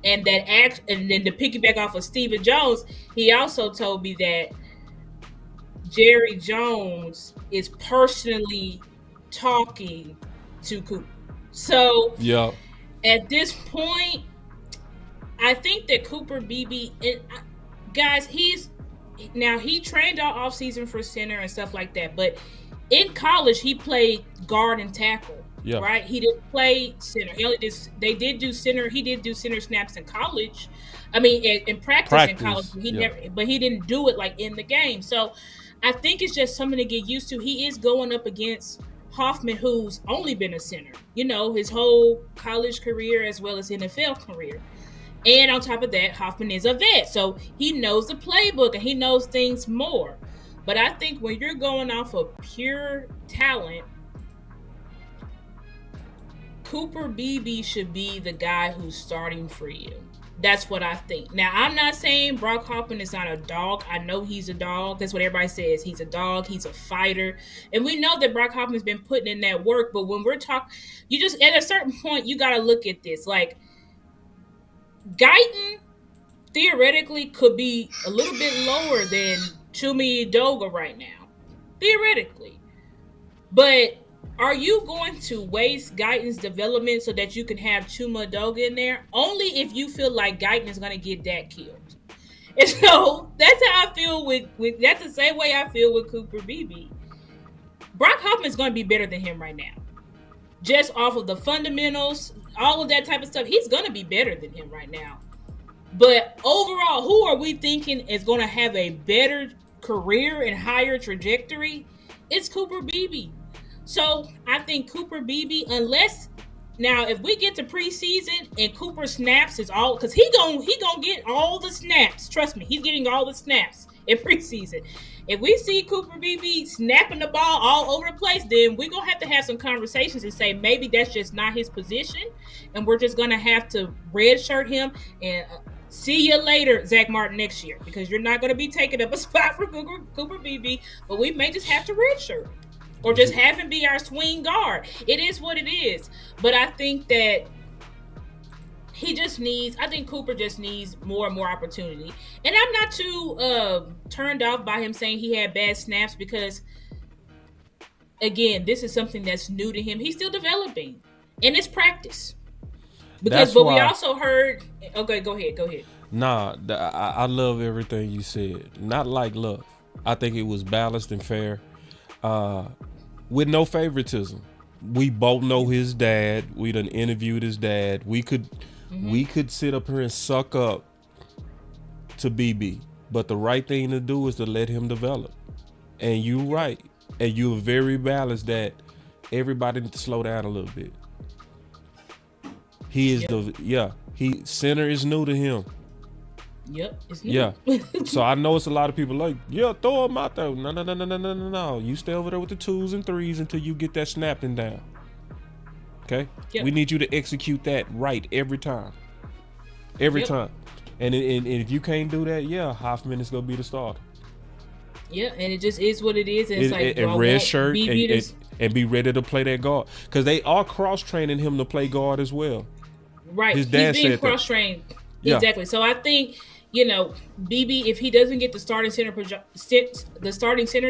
And and then to piggyback off of Stephen Jones, he also told me that Jerry Jones is personally talking to Cooper. So at this point, I think that Cooper Beebe, guys, he trained all offseason for center and stuff like that, but in college he played guard and tackle, right? He didn't play center. He did do center snaps in college. I mean, in practice in college, but he didn't do it like in the game. So I think it's just something to get used to. He is going up against Hoffman, who's only been a center, his whole college career as well as NFL career. And on top of that, Hoffman is a vet, so he knows the playbook and he knows things more. But I think when you're going off of pure talent, Cooper Beebe should be the guy who's starting for you. That's what I think. Now, I'm not saying Brock Hoffman is not a dog. I know he's a dog. That's what everybody says. He's a dog. He's a fighter. And we know that Brock Hoffman's been putting in that work. But when we're talking, you just, at a certain point, you got to look at this. Like, Guyton theoretically could be a little bit lower than Chuma Edoga right now. Theoretically. But are you going to waste Guyton's development so that you can have Chuma Edoga in there? Only if you feel like Guyton is going to get Dak killed. And so that's how I feel with that's the same way I feel with Cooper Beebe. Brock Hoffman's going to be better than him right now. Just off of the fundamentals, all of that type of stuff, he's going to be better than him right now. But overall, who are we thinking is going to have a better career and higher trajectory? It's Cooper Beebe. So I think Cooper Beebe, unless now if we get to preseason and Cooper snaps is all, because he gonna get all the snaps. Trust me, he's getting all the snaps in preseason. If we see Cooper Beebe snapping the ball all over the place, then we're gonna have to have some conversations and say maybe that's just not his position, and we're just gonna have to redshirt him and see you later, Zach Martin, next year, because you're not gonna be taking up a spot for Cooper Beebe, but we may just have to redshirt him. Or just have him be our swing guard. It is what it is. But I think that I think Cooper just needs more and more opportunity. And I'm not too turned off by him saying he had bad snaps because, again, this is something that's new to him. He's still developing. And it's practice. We also heard... Okay, go ahead. Nah, I love everything you said. Not like love. I think it was balanced and fair. With no favoritism. We both know his dad. We done interviewed his dad. We could sit up here and suck up to BB. But the right thing to do is to let him develop. And you're right. And you're very balanced that everybody needs to slow down a little bit. He is center is new to him. Yep, it's new. Yeah. So I know it's a lot of people like, throw him out there. No. You stay over there with the 2s and 3s until you get that snapping down. Okay? Yep. We need you to execute that right every time. Every time. And if you can't do that, Hoffman is going to be the starter. Yeah, and it just is what it is. And it's like, and red shirt and be ready to play that guard. Because they are cross-training him to play guard as well. Right. His dad He's being said cross-trained. Yeah. Exactly. So I think, BB, if he doesn't get the starting center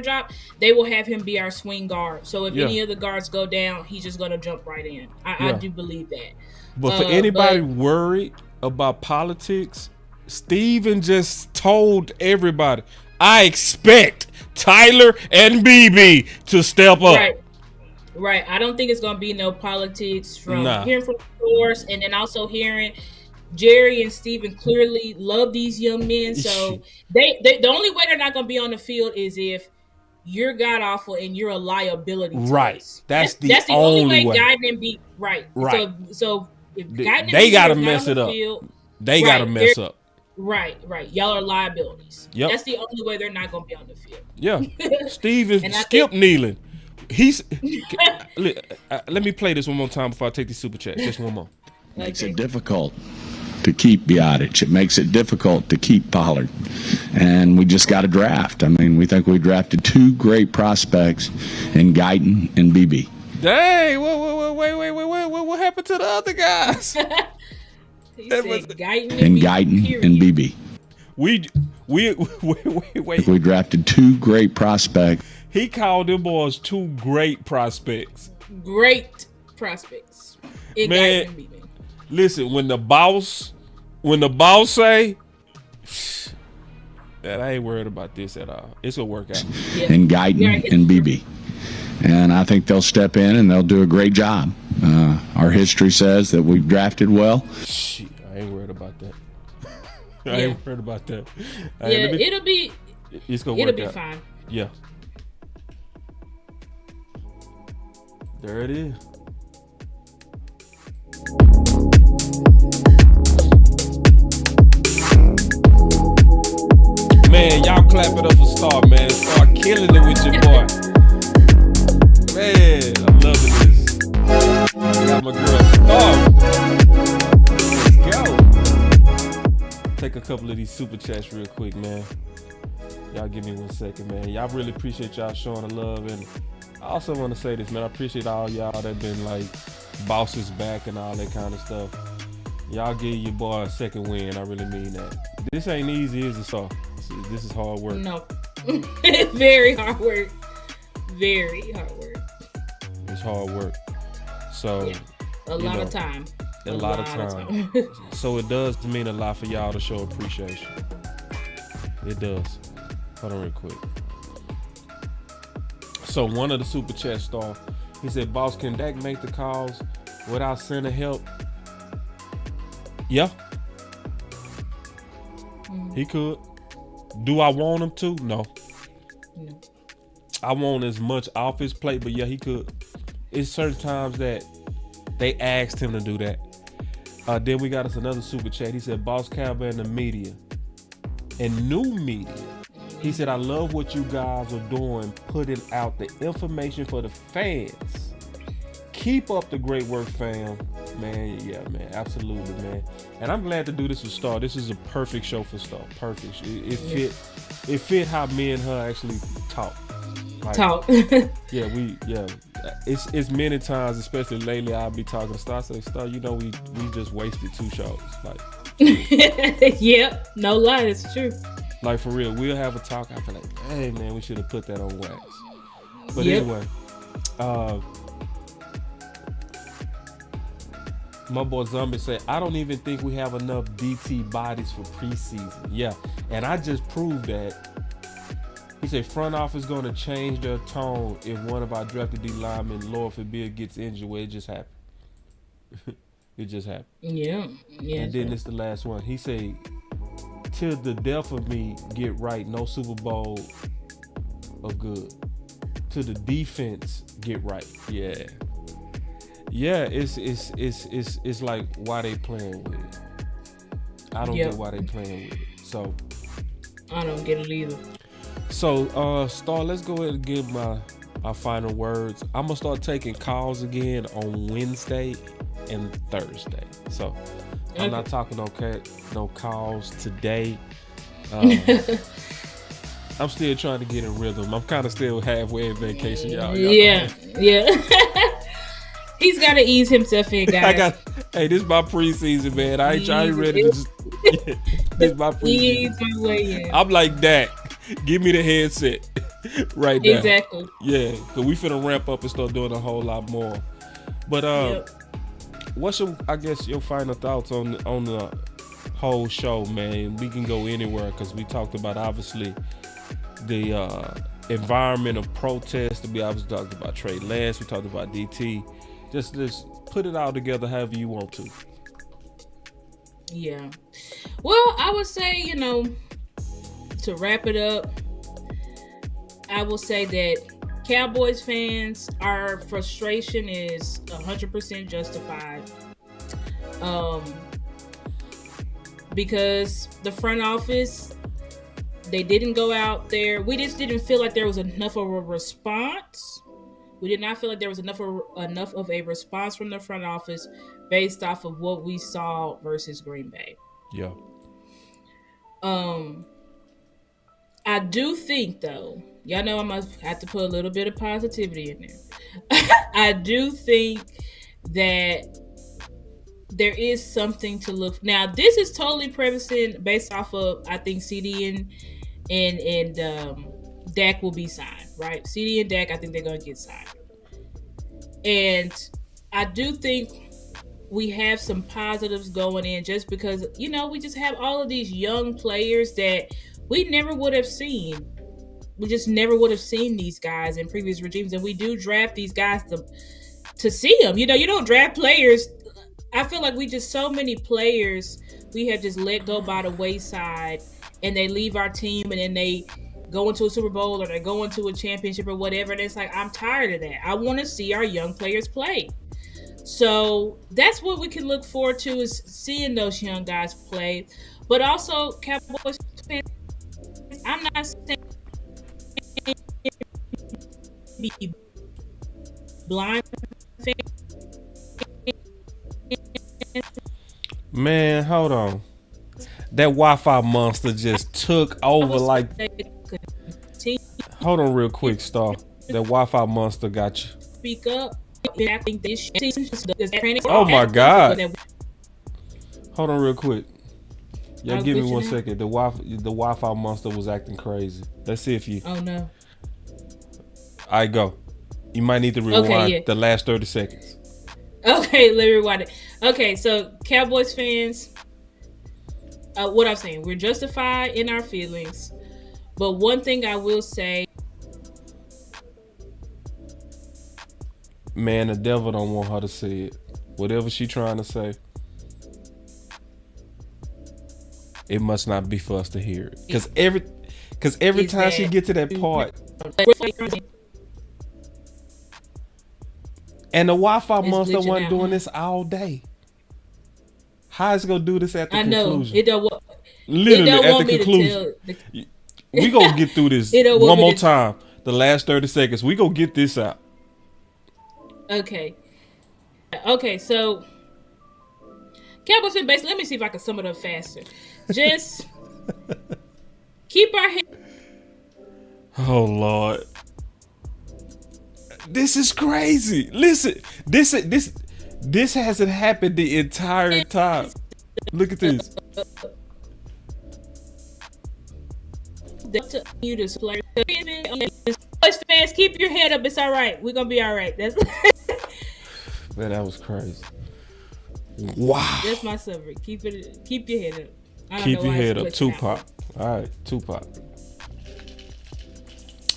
job, they will have him be our swing guard. So if any of the guards go down, he's just going to jump right in. I do believe that. But for anybody worried about politics, Steven just told everybody, I expect Tyler and BB to step up. Right. I don't think it's going to be no politics from hearing from the source, and then also hearing Jerry and Steven clearly love these young men. So they the only way they're not going to be on the field is if you're god awful and you're a liability. Right. That's the only way. Guyton and be right. So if Guyton they got to mess it up. They got to mess up. Right. Y'all are liabilities. Yep. That's the only way they're not going to be on the field. Yeah. Steven skip kneeling. He's let me play this one more time before I take the super chat. Just one more. Makes it difficult to keep Biotic. It makes it difficult to keep Pollard. And we just got a draft. I mean, we think we drafted 2 great prospects in Guyton and BB. Dang, wait, what happened to the other guys? Guyton and BB. We drafted 2 great prospects. He called them boys 2 great prospects. Great prospects. Man, listen, when the boss say, that I ain't worried about this at all. It's gonna work out. And Guyton and BB. And I think they'll step in and they'll do a great job. Our history says that we've drafted well. Shit, I ain't worried about that. I ain't worried about that. It'll be fine. Yeah. There it is. Man, y'all clap it up for Star, man. Star killing it with your boy. Man, I'm loving this. Got my girl Star. Let's go. take a couple of these super chats real quick, man. Y'all give me 1 second, man. Y'all really appreciate y'all showing the love, and I also want to say this, man. I appreciate all y'all that been like bosses back and all that kind of stuff. Y'all give your boy a second win. I really mean that. This ain't easy, is it? So this is hard work. No, very hard work. Very hard work. It's hard work. So yeah. A lot of time. A lot of time. So it does mean a lot for y'all to show appreciation. It does. Hold on real quick. So one of the super chat star, he said, "Boss, can Dak make the calls without center help?" Yeah. He could. Do I want him to? No. I want as much off his plate, but yeah, he could. It's certain times that they asked him to do that. Then we got us another super chat. He said, "Boss Cowboy and the media and new media." He said, "I love what you guys are doing, putting out the information for the fans. Keep up the great work, fam." Man, yeah, man, absolutely, man. And I'm glad to do this with Star. This is a perfect show for Star. Perfect. It fit how me and her actually talk. Like, yeah. It's many times, especially lately, I'll be talking to Star. I say, "Star, you know, we just wasted 2 shows." Like, yep, no lie, it's true. Like, for real, we'll have a talk. I feel like, hey man, we should have put that on wax. But anyway, my boy Zombie said, "I don't even think we have enough DT bodies for preseason." Yeah, and I just proved that. He said, "Front office going to change their tone if one of our drafted D linemen, Lord forbid, gets injured." Well, it just happened. It just happened. Yeah. And then it's the last one. He said, "Till the death of me get right, no Super Bowl of good. Till the defense get right." Yeah. Yeah, it's like, why they playing with it? I don't get why they playing with it. So I don't get it either. So Star, let's go ahead and give my final words. I'm gonna start taking calls again on Wednesday and Thursday. So I'm not talking no calls today. I'm still trying to get in rhythm. I'm kind of still halfway in vacation, y'all. Yeah. He's got to ease himself in, guys. Hey, this is my preseason, man. I ain't ready to just. This is my preseason. Ease my way in. I'm like that. Give me the headset right now. Exactly. Yeah, because we finna ramp up and start doing a whole lot more. But what's your final thoughts on the whole show, man? We can go anywhere because we talked about obviously the environment of protest. We obviously talked about Trey Lance. We talked about DT. Just put it all together however you want to. Yeah. Well, I would say, to wrap it up, I will say that Cowboys fans, our frustration is 100% justified. Because the front office, they didn't go out there. We just didn't feel like there was enough of a response. We did not feel like there was enough of a response from the front office based off of what we saw versus Green Bay. Yeah. I do think, though, y'all know I must have to put a little bit of positivity in there. I do think that there is something to look. Now, this is totally based off of, I think CD and Dak will be signed, right? CD and Dak, I think they're going to get signed. And I do think we have some positives going in just because, we just have all of these young players that we never would have seen. We just never would have seen these guys in previous regimes. And we do draft these guys to see them. You don't draft players. I feel like so many players we have just let go by the wayside, and they leave our team and then they go into a Super Bowl or they go into a championship or whatever. And it's like, I'm tired of that. I want to see our young players play. So that's what we can look forward to, is seeing those young guys play. But also, Cowboys fans, I'm not saying be blind fans. Man, hold on. that Wi-Fi monster just took over. Like, hold on, real quick, Star. That Wi-Fi monster got you. Speak up. Oh my God! Hold on, real quick. Yeah, give me 1 second. The Wi-Fi monster was acting crazy. Let's see if you. Oh no. All right, go. You might need to rewind the last 30 seconds. Okay, let me rewind it. Okay, so Cowboys fans, what I'm saying, we're justified in our feelings, but one thing I will say, man, the devil don't want her to say it. Whatever she trying to say, it must not be for us to hear it. Because every time she get to that part, and the Wi-Fi monster wasn't doing this all day. How is it gonna do this at the conclusion? It don't want. Literally it don't at want the conclusion. We gonna get through this one more time. The last 30 seconds. We gonna get this out. Okay. Okay, so Cowboys fan base. Let me see if I can sum it up faster. Just keep our head. Oh Lord. This is crazy. Listen, this hasn't happened the entire time. Look at this. You just play. Fans, keep your head up. It's all right. We're gonna be all right. That's man, that was crazy. Wow. That's my summary. Keep your head up. Keep your head up, Tupac. All right, Tupac.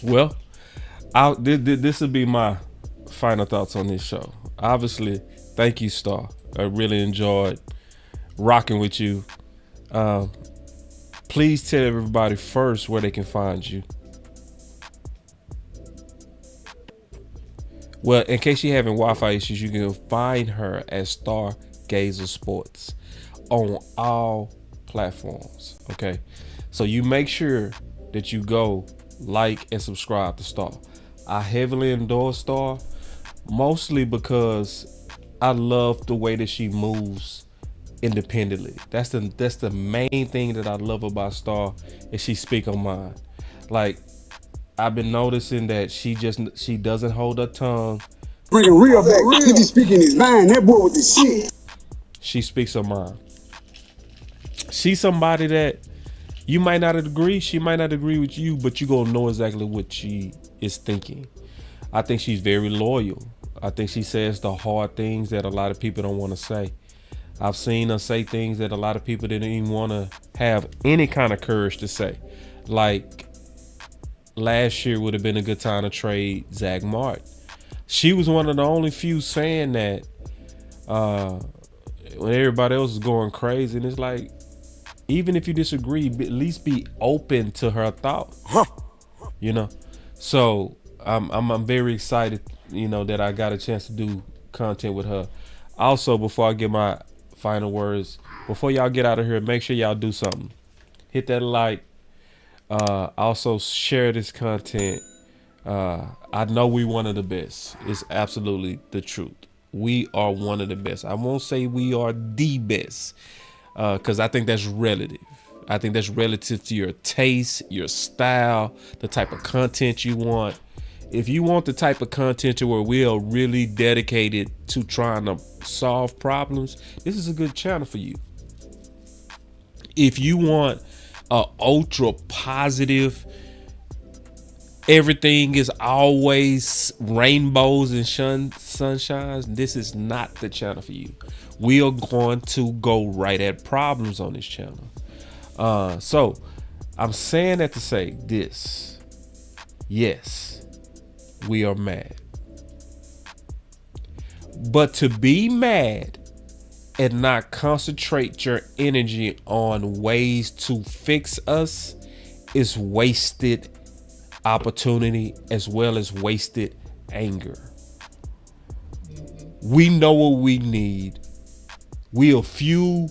Well, this will be my final thoughts on this show. Obviously, thank you, Star. I really enjoyed rocking with you. Please tell everybody first where they can find you. Well, in case you're having Wi-Fi issues, you can find her at Stargazer Sports on all platforms. Okay, so you make sure that you go like and subscribe to Star. I heavily endorse Star, mostly because I love the way that she moves independently. That's the main thing that I love about Star, is she speak her mind. Like, I've been noticing that she doesn't hold her tongue. Bringing real back. He be speaking his mind. That boy with the shit. She speaks her mind. She's somebody that you might not agree. She might not agree with you, but you gonna know exactly what she is thinking. I think she's very loyal. I think she says the hard things that a lot of people don't want to say. I've seen her say things that a lot of people didn't even want to have any kind of courage to say. Like, last year would have been a good time to trade Zach Martin. She was one of the only few saying that when everybody else is going crazy. And it's like, even if you disagree, at least be open to her thought. You know? So I'm very excited, you know, that I got a chance to do content with her. Also, before I get my final words, before y'all get out of here, make sure y'all do something. Hit that like. Also share this content. I know we one of the best. It's absolutely the truth. We are one of the best. I won't say we are the best, because I think that's relative. I think that's relative to your taste, your style, the type of content you want. If you want the type of content to where we are really dedicated to trying to solve problems, this is a good channel for you. If you want a ultra positive, everything is always rainbows and sunshines, this is not the channel for you. We are going to go right at problems on this channel. So I'm saying that to say this: yes, we are mad, but to be mad and not concentrate your energy on ways to fix us is wasted opportunity, as well as wasted anger. We know what we need. We are a few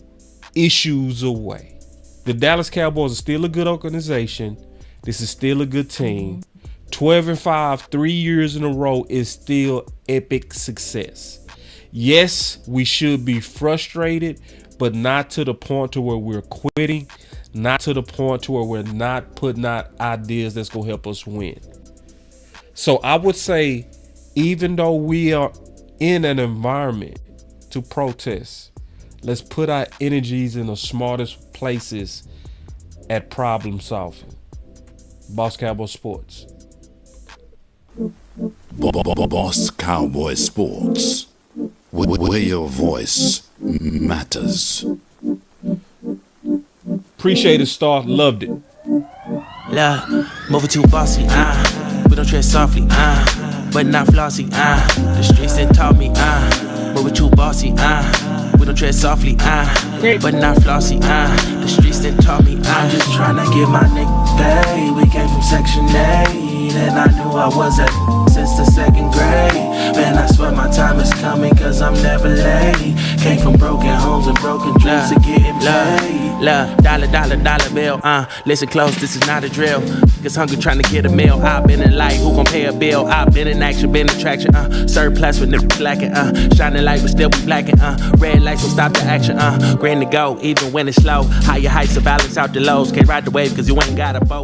issues away. The Dallas Cowboys are still a good organization. This is still a good team. 12-5, 3 years in a row is still epic success. Yes, we should be frustrated, but not to the point to where we're quitting, not to the point to where we're not putting out ideas that's going to help us win. So I would say, even though we are in an environment to protest, let's put our energies in the smartest places at problem solving. Boss Cowboy Sports. Boss Cowboy Sports, where your voice matters. Appreciate it, Star. Loved it. Love, moving too bossy, we don't tread softly, but not flossy, the streets done taught me, moving too bossy, we don't tread softly, but not flossy, the streets done taught me, I'm just tryna get my nigga paid. We came from Section 8, and I knew I was at since the 2nd grade. Man, I swear my time is coming, cause I'm never late. Came from broken homes and broken dreams to getting paid. Love, dollar bill, listen close, this is not a drill. Niggas hungry trying to get a meal. I've been in light, who gon' pay a bill? I've been in action, been in traction, surplus with niggas lacking, shining light but still be blacking, red lights will stop the action, grand to go, even when it's slow. Higher heights to balance out the lows. Can't ride the wave cause you ain't got a boat.